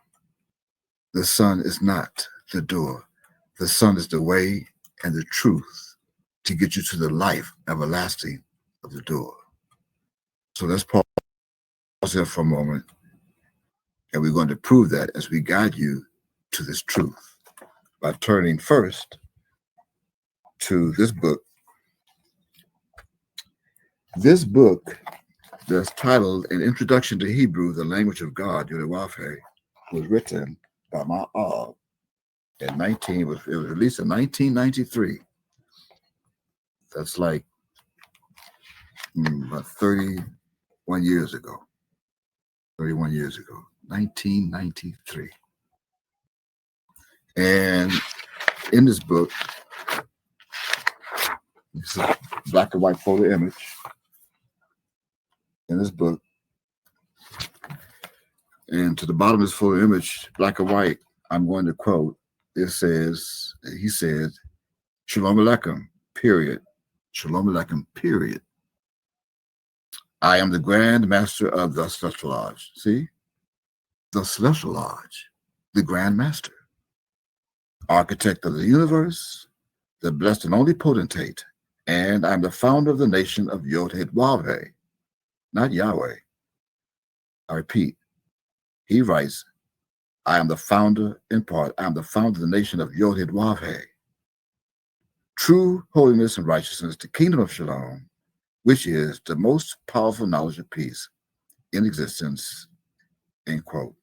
The Son is not the door. The Son is the way and the truth to get you to the life everlasting of the door. So let's pause here for a moment, and we're going to prove that as we guide you to this truth by turning first to this book. This book that's titled An Introduction to Hebrew, the Language of God, Yodewafhe, was written by Ma'ab in it was released in 1993. That's like about 31 years ago. 31 years ago, 1993. And in this book, it's a black and white photo image. In this book, and to the bottom of this photo image, black and white, I'm going to quote, he said, Shalom Aleichem, period. Shalom Aleichem, period. I am the Grand Master of the Celestial Lodge. See? The Celestial Lodge, the Grand Master, architect of the universe, the blessed and only potentate, and I'm the founder of the nation of Yod-Heh-Wav-Heh, not Yahweh. I repeat, he writes, I am the founder, in part, I am the founder of the nation of Yod-Heh-Wav-Heh. True holiness and righteousness, the kingdom of Shalom, which is the most powerful knowledge of peace in existence, end quote.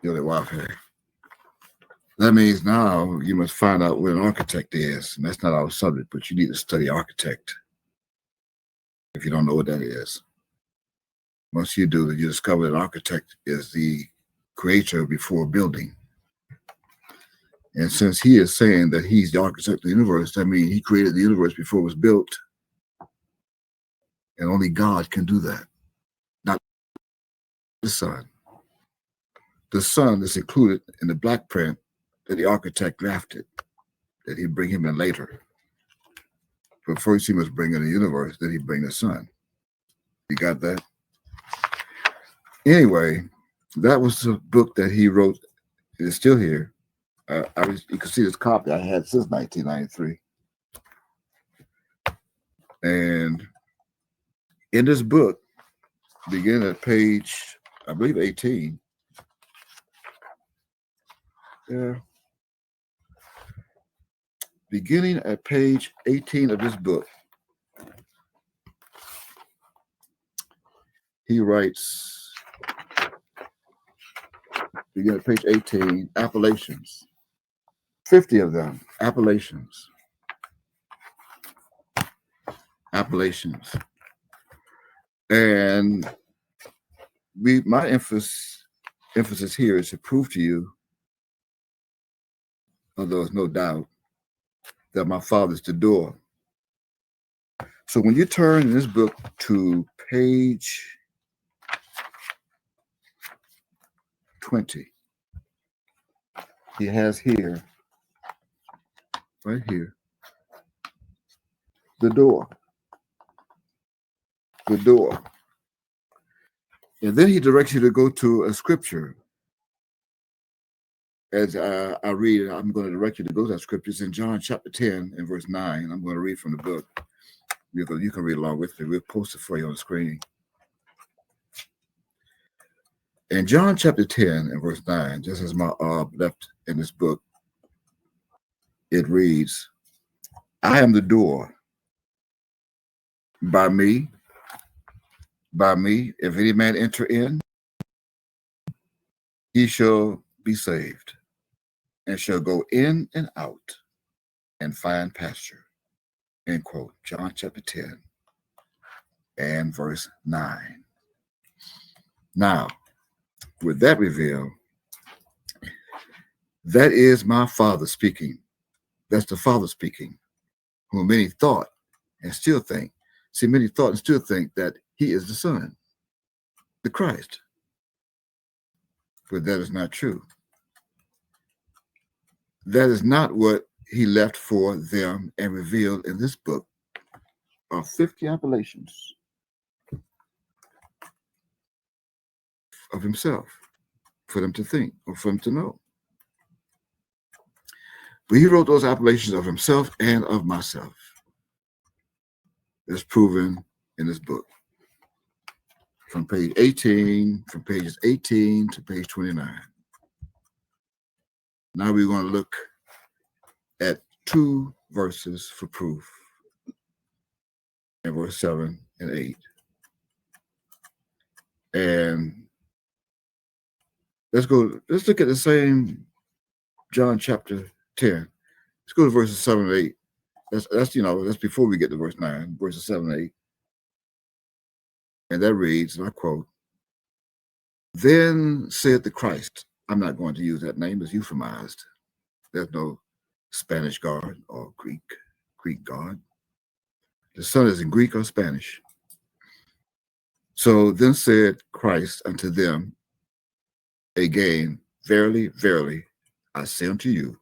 Yod-Heh-Wav-Heh. That means now you must find out what an architect is. And that's not our subject, but you need to study architect if you don't know what that is. Once you do, you discover that an architect is the creator before building. And since he is saying that he's the architect of the universe, that means he created the universe before it was built. And only God can do that, not the Son. The Son is included in the black print that the architect drafted, that he'd bring him in later. But first he must bring in the universe, then he'd bring the Son. You got that? Anyway, that was the book that he wrote. It is still here. You can see this copy I had since 1993. And in this book, beginning at page, I believe 18. Yeah. Beginning at page 18 of this book, he writes, beginning at page 18, appellations. 50 of them, appellations. Appellations. And my emphasis here is to prove to you, although there's no doubt, that my Father's the door. So when you turn in this book to page 20, he has here, right here, the door. The door. And then he directs you to go to a scripture. As I read, I'm going to direct you to go to that scripture. It's in John chapter 10 and verse 9. I'm going to read from the book. You can read along with me. We'll post it for you on the screen. In John chapter 10 and verse 9, just as my left in this book, it reads, I am the door. By me, if any man enter in, he shall be saved, and shall go in and out and find pasture. End quote. John chapter 10 and verse 9. Now, with that reveal, that is my Father speaking. That's the Father speaking, whom many thought and still think. See, many thought and still think that he is the Son, the Christ. But that is not true. That is not what he left for them and revealed in this book of 50 appellations of himself for them to think or for them to know. But he wrote those appellations of himself and of myself. That's proven in this book. From page 18, from pages 18 to page 29. Now we're going to look at 2 verses for proof in verse 7 and 8. And let's look at the same John chapter 10. Let's go to verses 7 and 8. That's before we get to verse 9, verses 7 and 8. And that reads, and I quote, "Then said the Christ," I'm not going to use that name, it's euphemized. There's no Spanish God or Greek God. The Son is in Greek or Spanish. So then said Christ unto them again, "Verily, verily, I say unto you,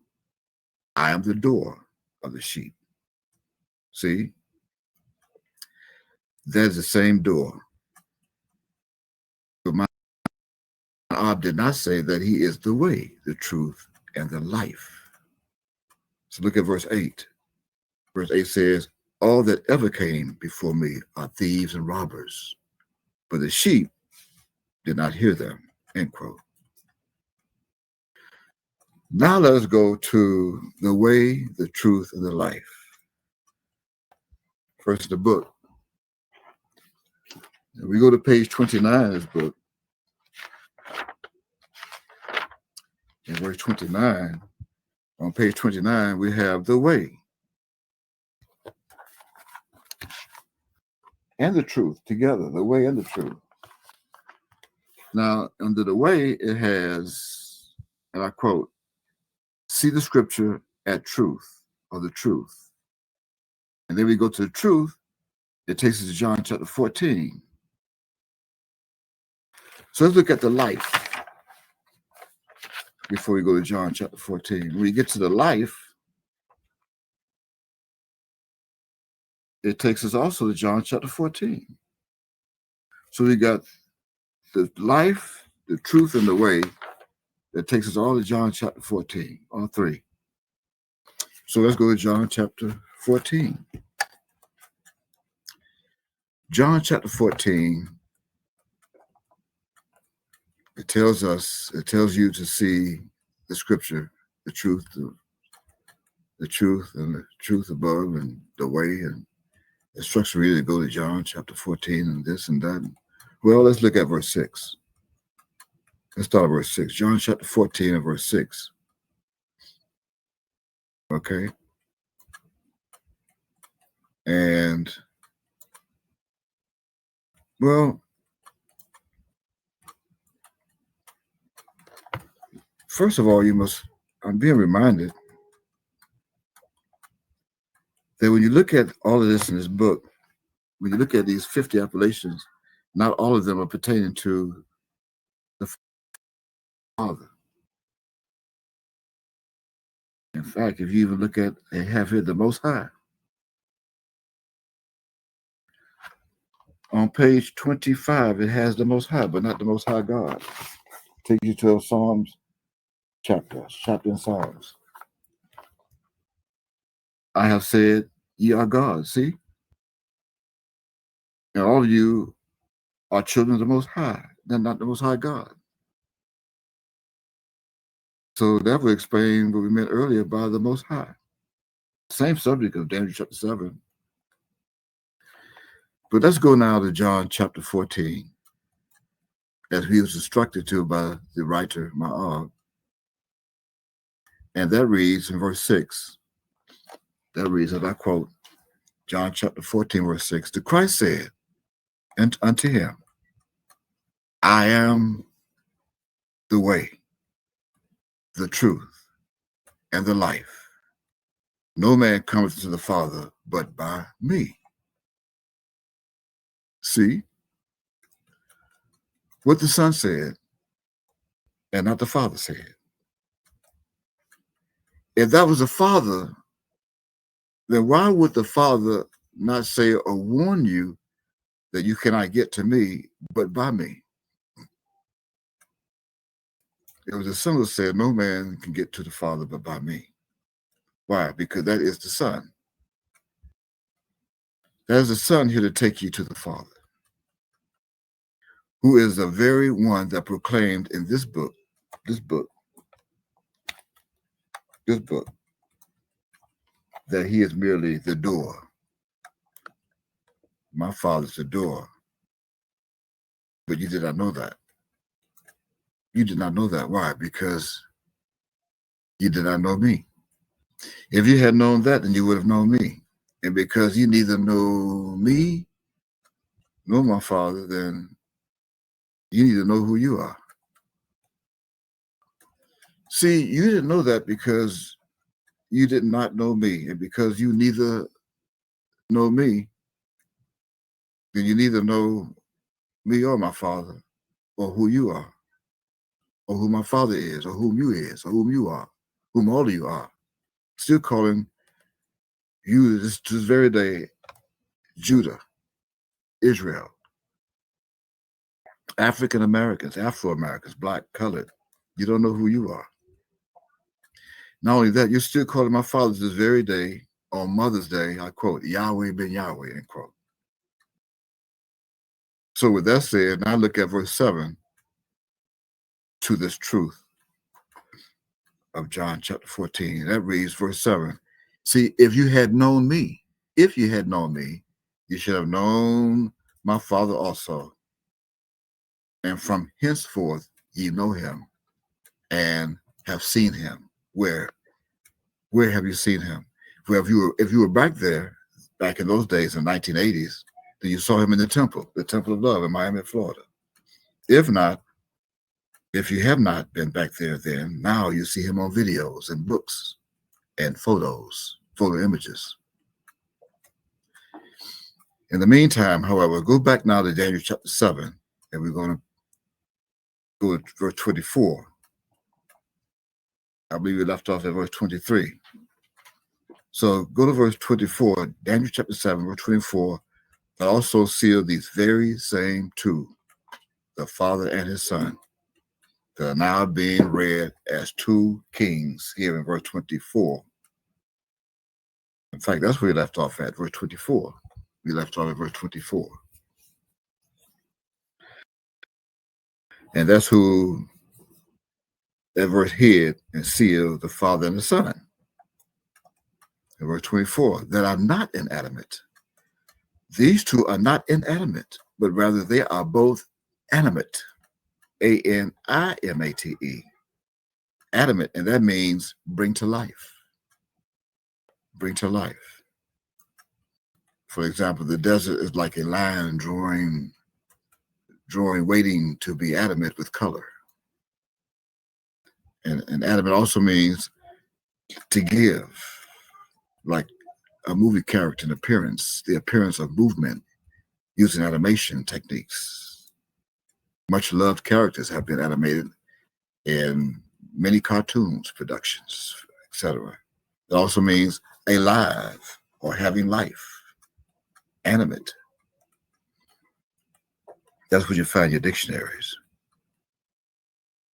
I am the door of the sheep." See? That's the same door. But my Ab did not say that he is the way, the truth, and the life. So look at verse 8. Verse 8 says, "All that ever came before me are thieves and robbers, but the sheep did not hear them." End quote. Now let us go to the way, the truth, and the life. First, the book. We go to page 29 of this book. In verse 29, on page 29, we have the way and the truth together, the way and the truth. Now, under the way, it has, and I quote, "See the scripture at truth," or the truth. And then we go to the truth, it takes us to John chapter 14. So let's look at the life before we go to John chapter 14. When we get to the life, it takes us also to John chapter 14. So we got the life, the truth, and the way that takes us all to John chapter 14, all 3. So let's go to John chapter 14. John chapter 14, it tells you to see the scripture, the truth, the truth, and the truth above, and the way, and instruction really to go to John chapter 14 and this and that. Well, let's look at verse 6. Let's start at verse 6. John chapter 14 and verse 6. Okay. And, well, first of all, I'm being reminded that when you look at all of this in this book, when you look at these 50 appellations, not all of them are pertaining to the Father. In fact, if you even look at, they have here the Most High. On page 25, it has the Most High, but not the Most High God. Take you to a Psalms chapter in Psalms. "I have said, ye are God." See? And all of you are children of the Most High. They're not the Most High God. So that would explain what we meant earlier by the Most High. Same subject of Daniel chapter 7. But let's go now to John chapter 14, as he was instructed to by the writer Ma'ab. And that reads in verse 6. That reads, as I quote, John chapter 14, verse 6. "The Christ said and unto him, I am the way, the truth, and the life. No man cometh to the Father but by me." See what the Son said and not the Father said. If that was the Father, then why would the Father not say or warn you that you cannot get to me but by me? It was the Son who said, no man can get to the Father but by me. Why? Because that is the Son. That is the Son here to take you to the Father, who is the very one that proclaimed in this book, that he is merely the door. My Father's the door. But you did not know that. You did not know that. Why? Because you did not know me. If you had known that, then you would have known me. And because you neither know me nor my Father, then you need to know who you are. See, you didn't know that because you did not know me. And because you neither know me, then you neither know me or my Father, or who you are, or who my Father is, or whom you is, or whom you are, whom all of you are. Still calling you this very day Judah, Israel, African Americans, Afro Americans, black, colored. You don't know who you are. Not only that, you're still calling my Father this very day, on Mother's Day, I quote, Yahweh ben Yahweh, end quote. So with that said, now look at verse 7 to this truth of John chapter 14. That reads, verse 7. See, if you had known me, you should have known my Father also. And from henceforth ye know him and have seen him. Where have you seen him? Well, if you were back in those days in the 1980s, then you saw him in the Temple of Love in Miami, Florida. If not, if you have not been back there then, now you see him on videos and books and photo images. In the meantime, however, go back now to Daniel chapter 7, and we're going to go to verse 24. I believe we left off at verse 23. So go to verse 24, Daniel chapter 7, verse 24. I also seal these very same two, the Father and his Son, that are now being read as two kings here in verse 24. In fact, that's where we left off at, verse 24. We left off at verse 24. And that's who that verse hid and sealed the Father and the Son. In verse 24, that are not inanimate. These two are not inanimate, but rather they are both animate. A-N-I-M-A-T-E. Animate, and that means bring to life. Bring to life. For example, the desert is like a line drawing, waiting to be animate with color. And animate also means to give, like a movie character, an appearance, the appearance of movement using animation techniques. Much loved characters have been animated in many cartoons, productions, etc. It also means alive or having life, animate. That's what you find in your dictionaries.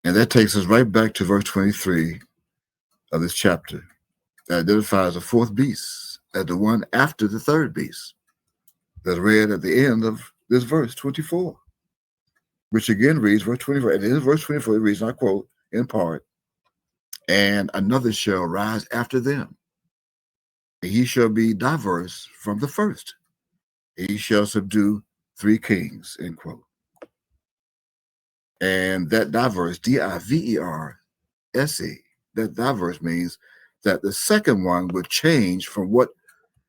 And that takes us right back to verse 23 of this chapter that identifies the fourth beast as the one after the third beast that's read at the end of this verse 24, which again reads verse 24. And in verse 24, it reads, and I quote, in part, and another shall rise after them, and he shall be diverse from the first. He shall subdue three kings, end quote. And that diverse, D-I-V-E-R-S-E, that diverse means that the second one would change from what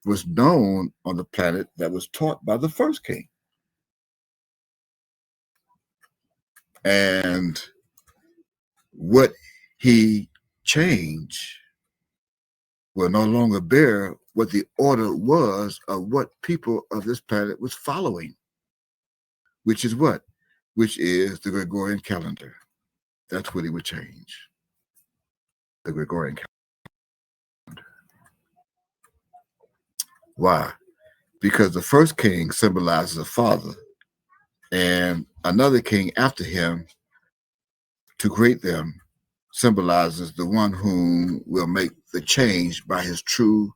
was known on the planet that was taught by the first king. And what he changed will no longer bear what the order was of what people of this planet was following, which is what? Which is the Gregorian calendar. That's what he would change. The Gregorian calendar. Why? Because the first king symbolizes a father, and another king after him to create them symbolizes the one whom will make the change by his true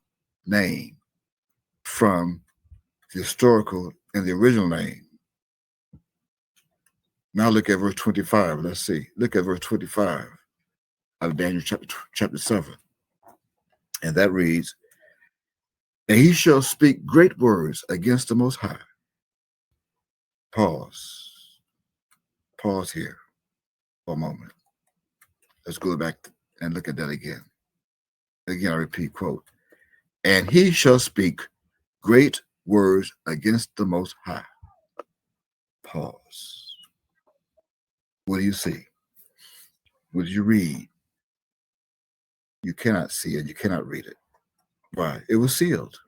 name from the historical and the original name. Now look at verse 25. Let's see. Look at verse 25 of Daniel chapter 7. And that reads, and he shall speak great words against the Most High. Pause. Pause here for a moment. Let's go back and look at that again. Again, I repeat, quote, and he shall speak great words against the Most High. Pause. What do you see? What did you read? You cannot see it. You cannot read it. Why? It was sealed.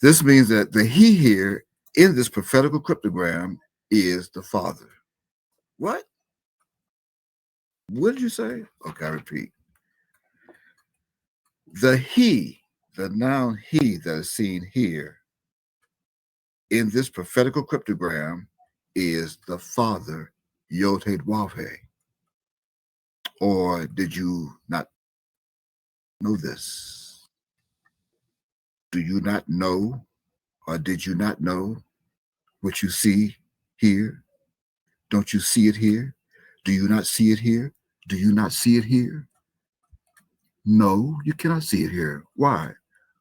This means that the he here in this prophetical cryptogram is the Father. What? What did you say? Okay, I repeat. The he, the noun he that is seen here in this prophetical cryptogram is the Father, Yod-Heh-Wav-Heh. Or did you not know this? Do you not know, or did you not know what you see here? Don't you see it here? Do you not see it here? Do you not see it here? No, you cannot see it here. Why?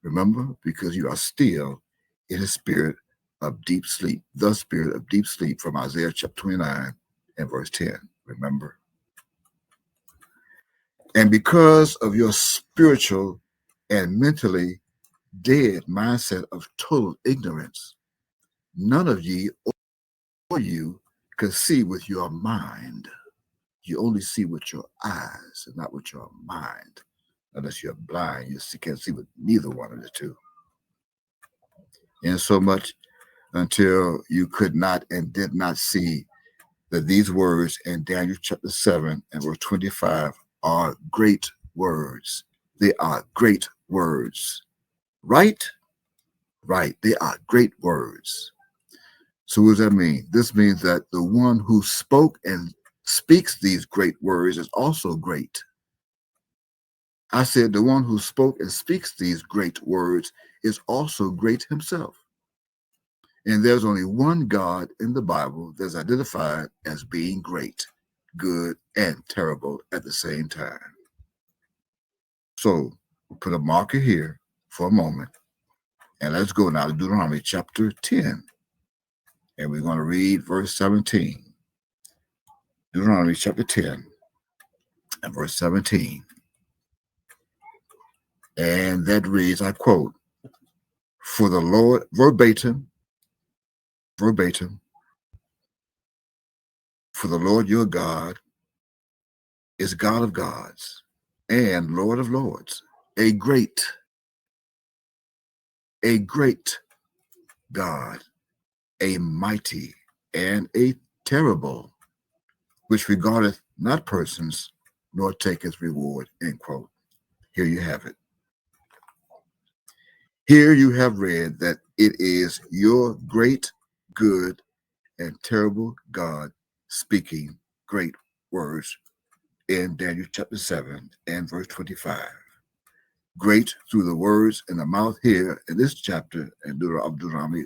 Remember, because you are still in a spirit of deep sleep, the spirit of deep sleep from Isaiah chapter 29 and verse 10. Remember? And because of your spiritual and mentally dead mindset of total ignorance, none of ye or you can see with your mind. You only see with your eyes and not with your mind. Unless you're blind, you can't see with neither one of the two. And so much until you could not and did not see that these words in Daniel chapter 7 and verse 25 are great words. They are great words. Right? Right. They are great words. So what does that mean? This means that the one who spoke and speaks these great words is also great. I said the one who spoke and speaks these great words is also great himself. And there's only one God in the Bible that's identified as being great, good, and terrible at the same time. So put a marker here for a moment. And let's go now to Deuteronomy chapter 10. And we're going to read verse 17. Deuteronomy chapter 10 and verse 17. And that reads, I quote, for the Lord, verbatim, for the Lord your God is God of gods and Lord of lords, a great God, a mighty and a terrible, which regardeth not persons, nor taketh reward, end quote. Here you have it. Here you have read that it is your great, good, and terrible God speaking great words in Daniel chapter 7 and verse 25. Great through the words in the mouth here in this chapter of Deuteronomy,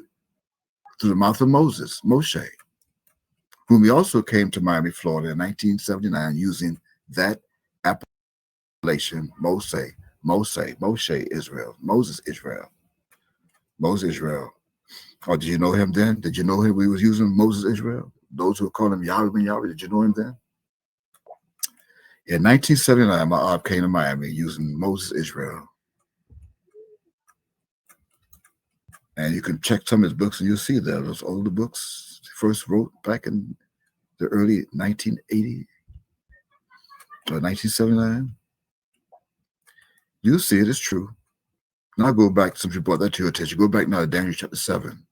through the mouth of Moshe, whom he also came to Miami, Florida in 1979 using that appellation, Moshe, Israel, Moses, Israel. Oh, did you know him then? Did you know him when he was using Moses, Israel? Those who call him Yahweh ben Yahweh, did you know him then? In 1979, my aunt came to Miami using Moses, Israel. And you can check some of his books and you'll see that those older books he first wrote back in the early 1980 or 1979. You'll see it, it's true. Now go back, since you brought that to your attention, go back now to Daniel chapter 7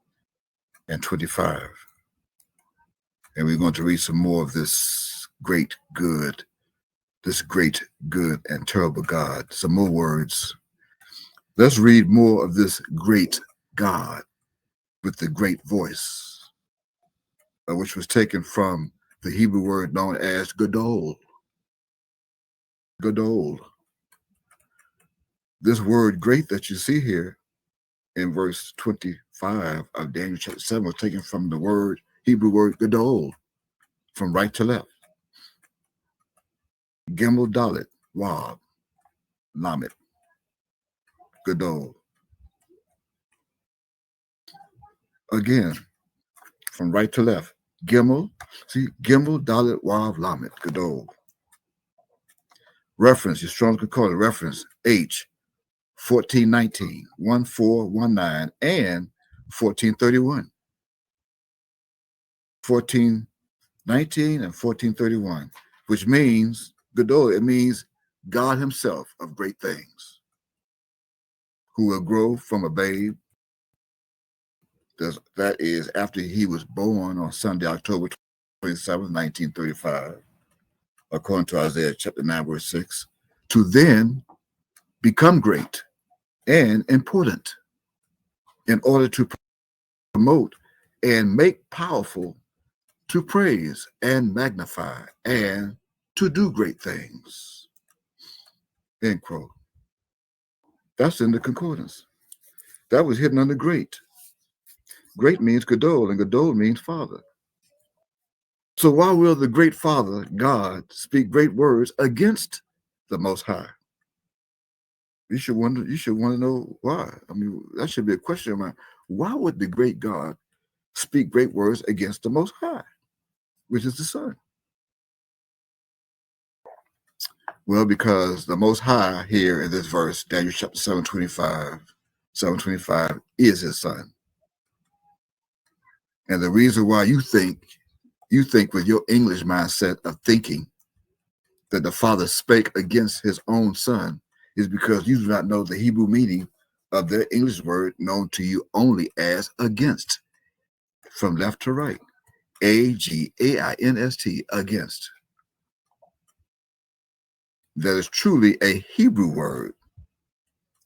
and 25. And we're going to read some more of this great, good and terrible God. Some more words. Let's read more of this great God with the great voice, which was taken from the Hebrew word known as Gadol. Gadol. This word great that you see here in verse 25 of Daniel chapter 7 was taken from the Hebrew word Gadol, from right to left. Gimel Dalet, Wab, Lamed, Gadol. Again, from right to left. Gimel, Gimel Dalet, Wab, Lamed, Gadol. Reference, your Strong's Concordance, reference H, 1419, 1419, and 1431. 1419 and 1431, which means Gadol, it means God himself of great things, who will grow from a babe. That is after he was born on Sunday, October 27, 1935, according to Isaiah chapter 9, verse 6, to then become great and important in order to promote and make powerful, to praise and magnify and to do great things. End quote. That's in the concordance. That was hidden under great. Great means Gadol, and Gadol means Father. So why will the great Father, God, speak great words against the Most High? You should want to know why. I mean, that should be a question of mine. Why would the great God speak great words against the Most High, which is the Son? Well, because the Most High here in this verse, Daniel chapter 725, is his Son. And the reason why you think with your English mindset of thinking that the Father spake against his own Son is because you do not know the Hebrew meaning of their English word known to you only as against, from left to right. Against, against. That is truly a Hebrew word.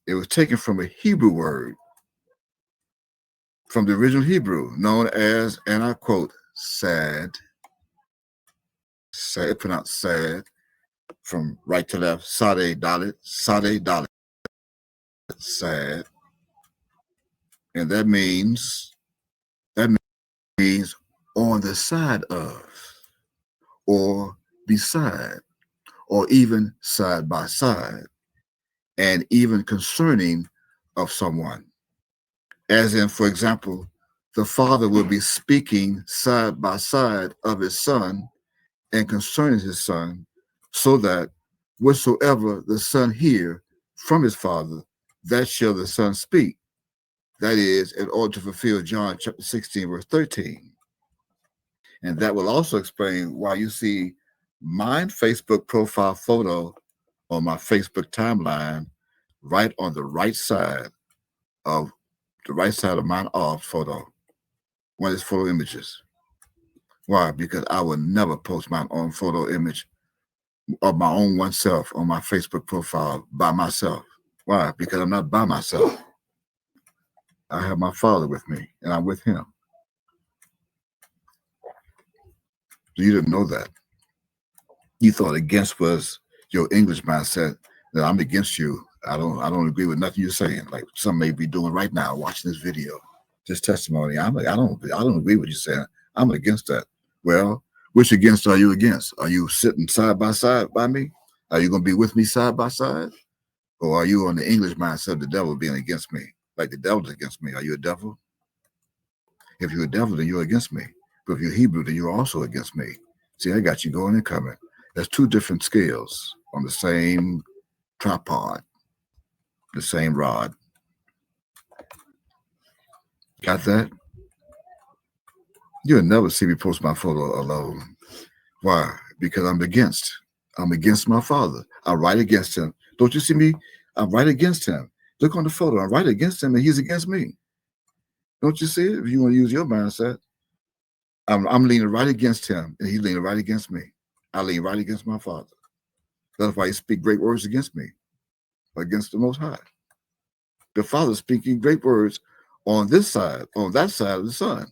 It was taken from a Hebrew word, from the original Hebrew, known as, and I quote, sad, pronounced sad, from right to left, Sade Dalet, sad. And that means on the side of, or beside, or even side by side, and even concerning of someone. As in, for example, the Father will be speaking side by side of his Son and concerning his Son, so that whatsoever the Son hear from his Father, that shall the Son speak. That is, in order to fulfill John chapter 16, verse 13. And that will also explain why you see my Facebook profile photo on my Facebook timeline right on the right side of mine off photo, one of these photo images. Why? Because I will never post my own photo image of my own oneself on my Facebook profile by myself. Why? Because I'm not by myself. I have my Father with me, and I'm with him. You didn't know that. You thought against was your English mindset, that I'm against you. I don't agree with nothing you're saying. Like some may be doing right now, watching this video, this testimony. I don't agree with you saying. I'm against that. Well, which against are you against? Are you sitting side by side by me? Are you going to be with me side by side? Or are you on the English mindset of the devil being against me? Like the devil's against me. Are you a devil? If you're a devil, then you're against me. But if you're Hebrew, then you're also against me. See, I got you going and coming. There's two different scales on the same tripod, the same rod. Got that? You'll never see me post my photo alone. Why? Because I'm against my Father. I'm right against him. Don't you see me? I'm right against him. Look on the photo. I'm right against him, and he's against me. Don't you see it? If you want to use your mindset, I'm leaning right against him, and he's leaning right against me. I lean right against my Father. That's why he speak great words against me, against the Most High. The Father speaking great words on this side, on that side of the Son,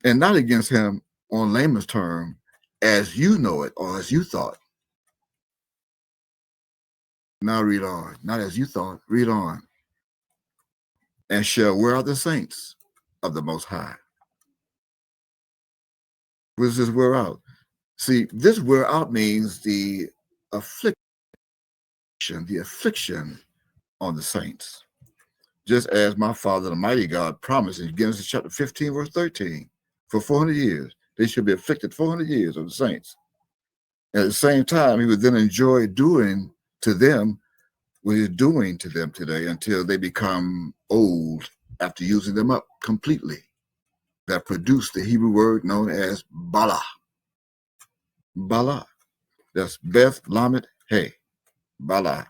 and not against him on layman's term, as you know it or as you thought. Now read on. Not as you thought. Read on. And shall wear out the saints of the Most High. What does this wear out? See, this wear out means the affliction on the saints. Just as my Father, the mighty God, promised in Genesis chapter 15, verse 13, for 400 years, they should be afflicted 400 years of the saints. And at the same time, he would then enjoy doing to them what he's doing to them today until they become old after using them up completely. That produced the Hebrew word known as Bala. Bala. That's Beth Lamed Hey. Bala.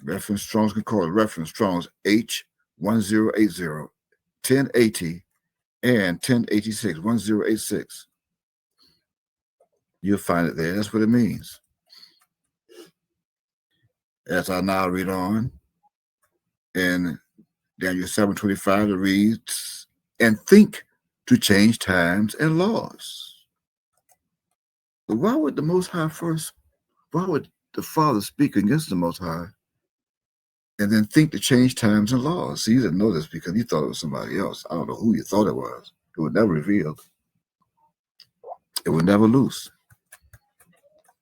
Reference Strong's Concordance. Reference Strong's H1080, 1080, and 1086, 1086. You'll find it there. That's what it means. As I now read on in Daniel 7:25, it reads, and think to change times and laws. But why would the Most High first, why would the Father speak against the Most High and then think to change times and laws? See, you didn't know this because you thought it was somebody else. I don't know who you thought it was. It was never revealed. It was never loose.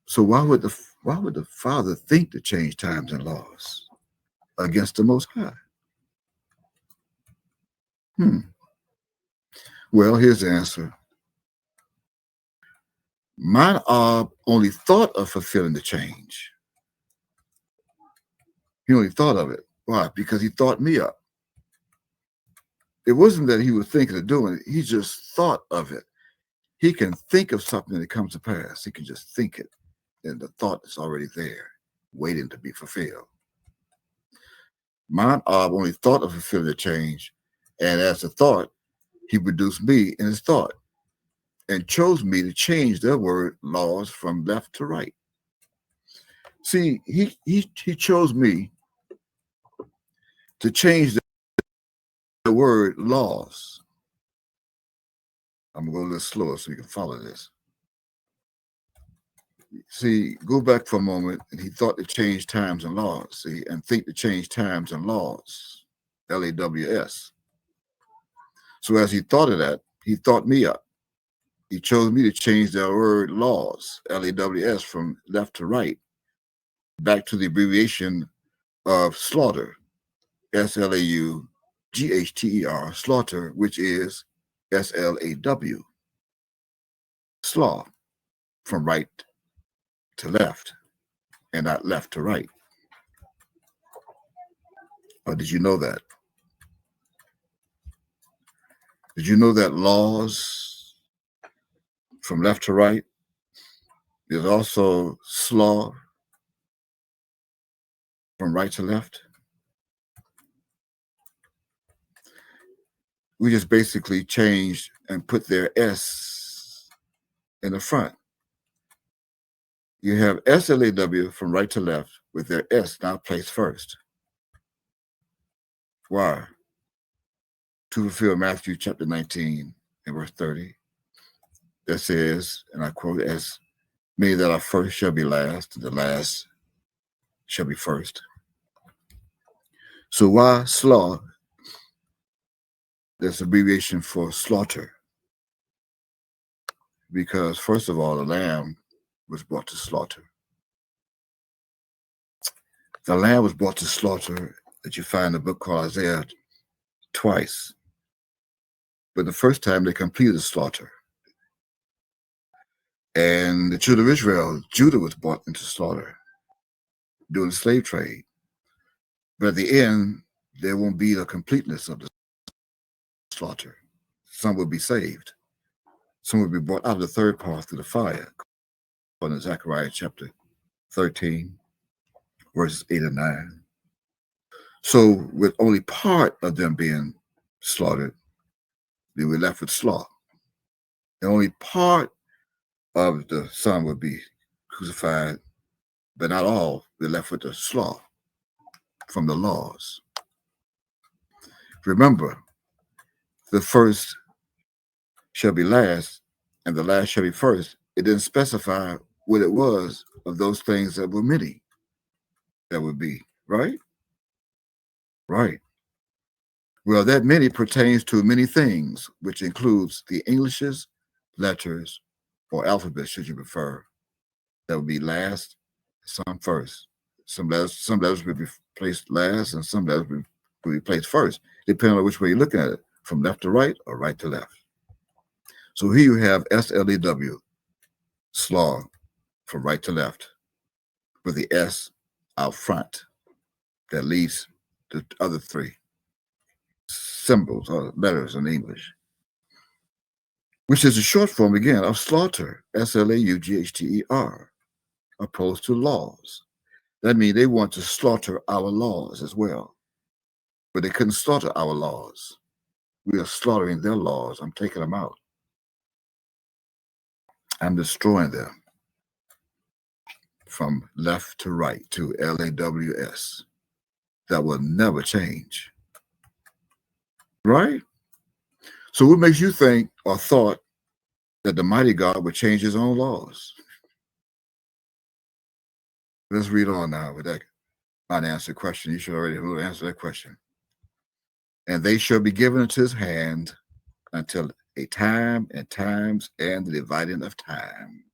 So why would the Father think to change times and laws against the Most High? Well, here's the answer. Mine only thought of fulfilling the change. He only thought of it. Why? Because he thought me up. It wasn't that he was thinking of doing it. He just thought of it. He can think of something that comes to pass. He can just think it. And the thought is already there, waiting to be fulfilled. Mine only thought of fulfilling the change. And as a thought, he produced me in his thought and chose me to change their word laws from left to right. See, he chose me to change the word laws. I'm going to go a little slower so you can follow this. See, go back for a moment, and he thought to change times and laws, see, and think to change times and laws, LAWS. So as he thought of that, he thought me up. He chose me to change the word laws, LAWS, from left to right, back to the abbreviation of slaughter, SLAUGHTER, slaughter, which is SLAW, slaw, from right to left, and not left to right. Or did you know that? Did you know that laws from left to right is also slaw from right to left? We just basically changed and put their S in the front. You have SLAW from right to left with their S now placed first. Why? To fulfill Matthew chapter 19 and verse 30. That says, and I quote, as many that are first shall be last, and the last shall be first. So why slaw? That's abbreviation for slaughter. Because first of all, the lamb was brought to slaughter. The lamb was brought to slaughter that you find in the book called Isaiah twice. But the first time they completed the slaughter. And the children of Israel, Judah was brought into slaughter during the slave trade. But at the end, there won't be the completeness of the slaughter. Some will be saved. Some will be brought out of the third part through the fire. According to Zechariah chapter 13, verses 8 and 9. So with only part of them being slaughtered, then we're left with slaw. The only part of the Son would be crucified, but not all. We're left with the slaw from the laws. Remember, the first shall be last, and the last shall be first. It didn't specify what it was of those things that were many that would be, right? Right. Well, that many pertains to many things, which includes the Englishes, letters, or alphabet, should you prefer. That would be last, some first. Some letters would be placed last, and some letters would be placed first, depending on which way you're looking at it, from left to right or right to left. So here you have SLEW, slaw, from right to left, with the S out front that leads the other three symbols or letters in English, which is a short form, again, of slaughter, SLAUGHTER, opposed to laws. That means they want to slaughter our laws as well, but they couldn't slaughter our laws. We are slaughtering their laws. I'm taking them out. I'm destroying them from left to right, to LAWS. That will never change. Right? So what makes you think or thought that the mighty God would change his own laws? Let's read on now with that unanswered question. You should already have answered that question. And they shall be given into his hand until a time and times and the dividing of time.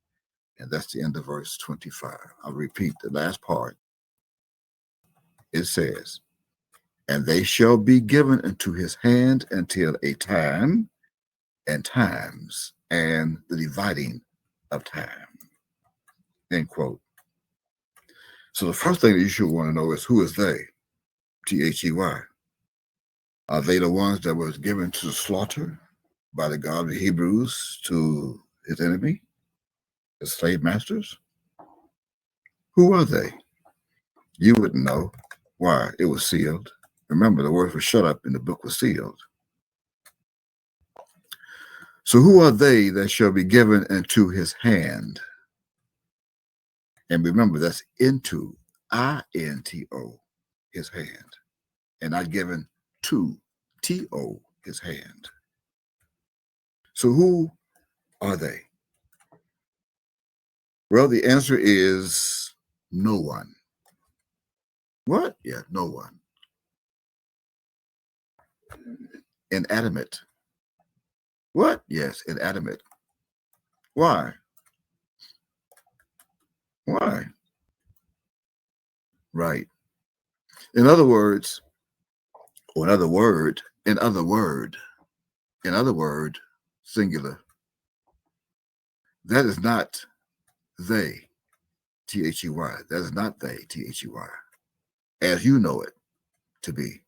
And that's the end of verse 25. I'll repeat the last part. It says, and they shall be given into his hand until a time and times and the dividing of time. End quote. So the first thing that you should want to know is, who is they? T-H-E-Y. Are they the ones that was given to slaughter by the God of the Hebrews to his enemy, the slave masters? Who are they? You wouldn't know. Why? It was sealed. Remember, the words were shut up and the book was sealed. So who are they that shall be given into his hand? And remember, that's into, I-N-T-O, his hand, and not given to, T-O, his hand. So who are they? Well, the answer is no one. What? Yeah, no one. Inanimate. What? Yes, inanimate. Why? Why? Right. In other words, or another word, singular, that is not they, T-H-E-Y. That is not they, T-H-E-Y, as you know it to be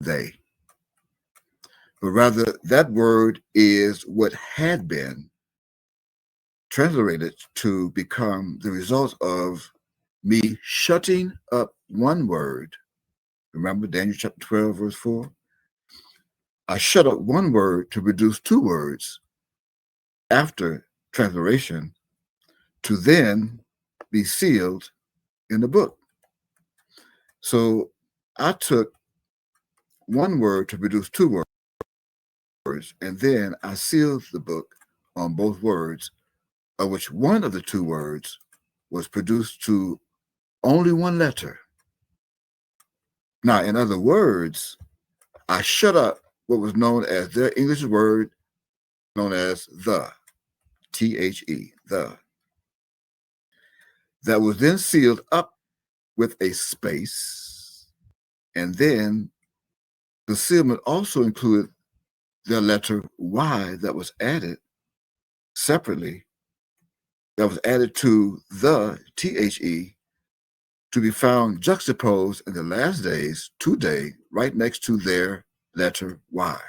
they. But rather, that word is what had been translated to become the result of me shutting up one word. Remember Daniel chapter 12, verse 4? I shut up one word to produce two words after transliteration to then be sealed in the book. So I took one word to produce two words, and then I sealed the book on both words, of which one of the two words was produced to only one letter. Now, in other words, I shut up what was known as their English word known as the, T-H-E, the. That was then sealed up with a space, and then the sealment also included the letter Y that was added separately, that was added to the, T-H-E, to be found juxtaposed in the last days, today, right next to their letter Y.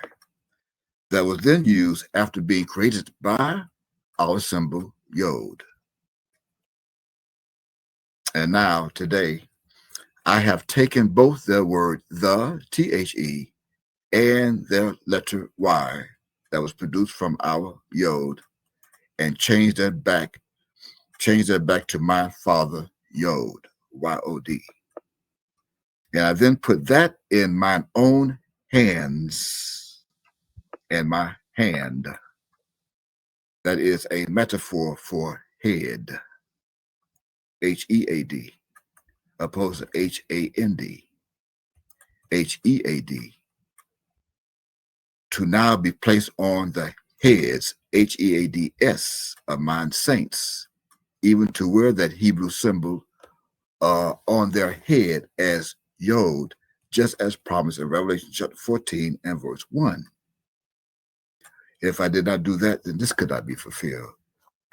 That was then used after being created by our symbol Yod. And now, today, I have taken both their word, the, T-H-E, and their letter Y that was produced from our Yod and change that back to my father Yod, Y-O-D. And I then put that in my own hands and my hand. That is a metaphor for head, H-E-A-D, opposed to H-A-N-D, H-E-A-D, to now be placed on the heads, H-E-A-D-S, of mine saints, even to wear that Hebrew symbol on their head as Yod, just as promised in Revelation chapter 14 and verse 1. If I did not do that, then this could not be fulfilled.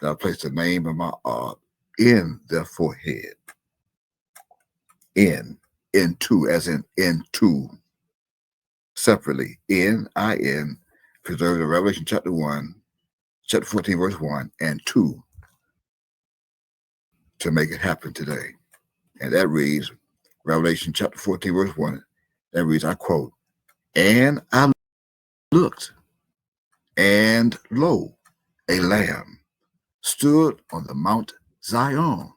I placed the name of my in their forehead. Into, as in into, separately. N-I-N, preserved in Revelation chapter 14, verse 1, and 2, to make it happen today. And that reads, Revelation chapter 14, verse 1, that reads, I quote, and I looked, and lo, a lamb stood on the Mount Zion,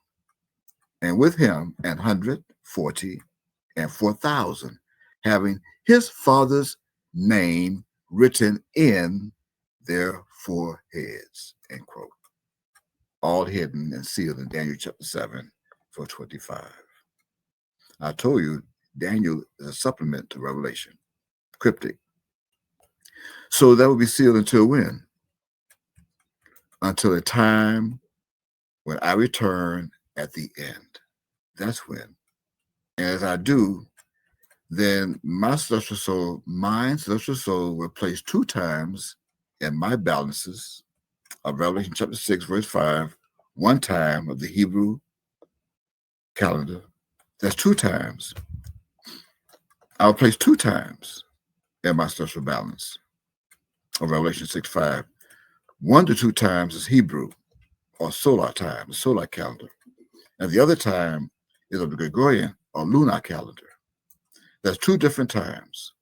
and with him 144,000, having his father's name written in their foreheads, end quote. All hidden and sealed in Daniel chapter 7, verse 25. I told you, Daniel is a supplement to Revelation, cryptic. So that will be sealed until when? Until a time when I return at the end. That's when. And as I do, then my celestial soul, mine celestial soul, will place 2 times in my balances of Revelation chapter 6, verse 5, 1 time of the Hebrew calendar. That's 2 times. I'll place 2 times in my celestial balance of Revelation 6, 5. 1 to 2 times is Hebrew or solar time, the solar calendar. And the other time is of the Gregorian or lunar calendar. That's 2 different times.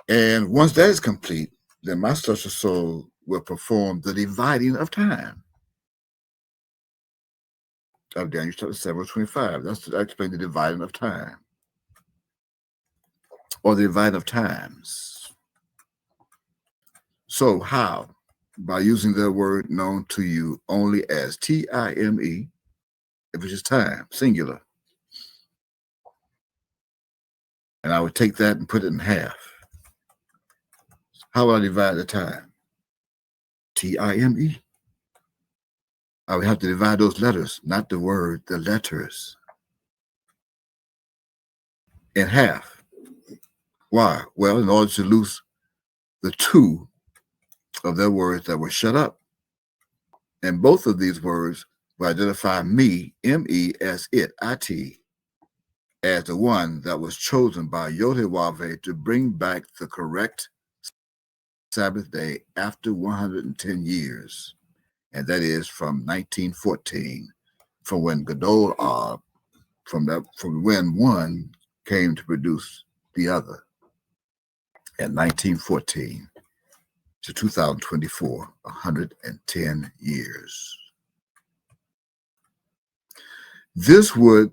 And once that is complete, then my celestial soul will perform the dividing of time of Daniel chapter 7, verse 25. That's to explain the dividing of time, or the dividing of times. So how? By using the word known to you only as T-I-M-E, which is time, singular. And I would take that and put it in half. How would I divide the time? T-I-M-E. I would have to divide those letters, not the word, the letters, in half. Why? Well, in order to lose the 2 of their words that were shut up. And both of these words will identify me, M-E, as it, I-T, as the one that was chosen by Yod-Heh-Wav-Heh to bring back the correct Sabbath day after 110 years. And that is from 1914, from when Gadol from when one came to produce the other, at 1914 to 2024, 110 years. This would,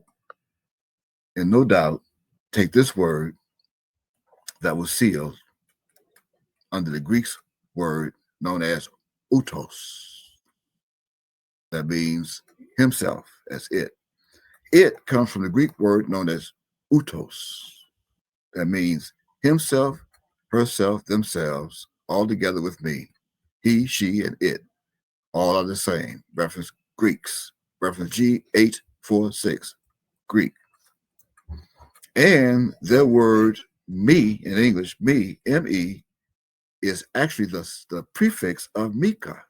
and no doubt, take this word that was sealed under the Greek word known as utos. That means himself, as it. It comes from the Greek word known as utos. That means himself, herself, themselves, all together with me. He, she, and it, all are the same. Reference Greeks. Reference G846, Greek. And their word me in English, me, M-E, is actually the prefix of Micah.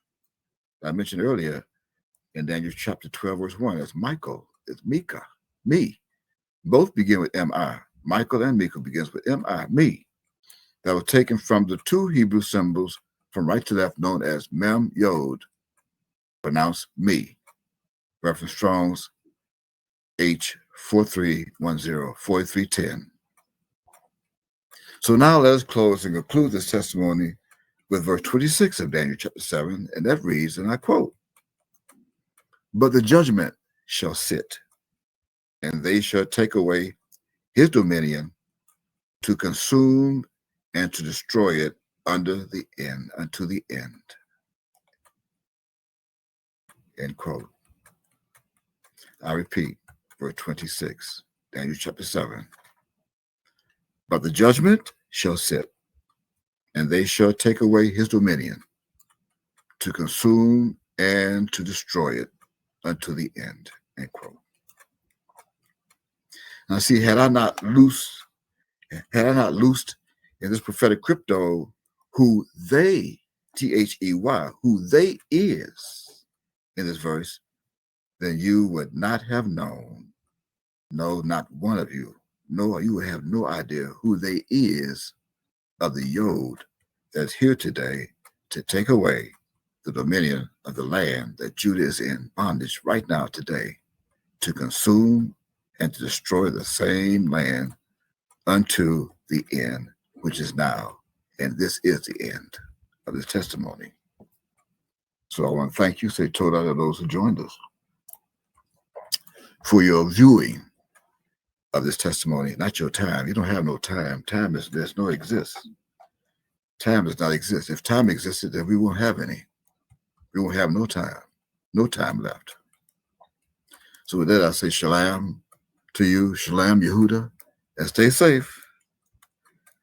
I mentioned earlier in Daniel chapter 12, verse 1, it's Michael, it's Micah, me. Both begin with M-I. Michael and Micah begins with M-I, me. That was taken from the 2 Hebrew symbols from right to left known as Mem Yod, pronounced me. Reference Strong's H4310, 4310. So now let us close and conclude this testimony with verse 26 of Daniel chapter 7, and that reads, and I quote, "But the judgment shall sit, and they shall take away his dominion to consume and to destroy it unto the end." End quote. I repeat, verse 26, Daniel chapter 7. "But the judgment shall sit, and they shall take away his dominion to consume and to destroy it unto the end." End quote. Now see, had I not loosed in this prophetic crypto who they, They, who they is in this verse, then you would not have known, no, not one of you, no, you would have no idea who they is of the Yod that's here today to take away the dominion of the land that Judah is in bondage right now today, to consume and to destroy the same land unto the end, which is now. And this is the end of this testimony. So I want to thank you, say total to those who joined us, for your viewing of this testimony, not your time. You don't have no time. Time is, there's no exist. Time does not exist. If time existed, then we won't have any. We won't have no time left. So with that, I say shalom to you, shalom Yehuda, and stay safe.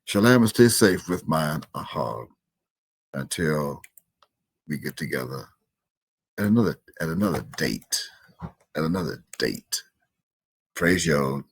Shalom and stay safe with mine, Ahab, until we get together at another date. Praise Yod.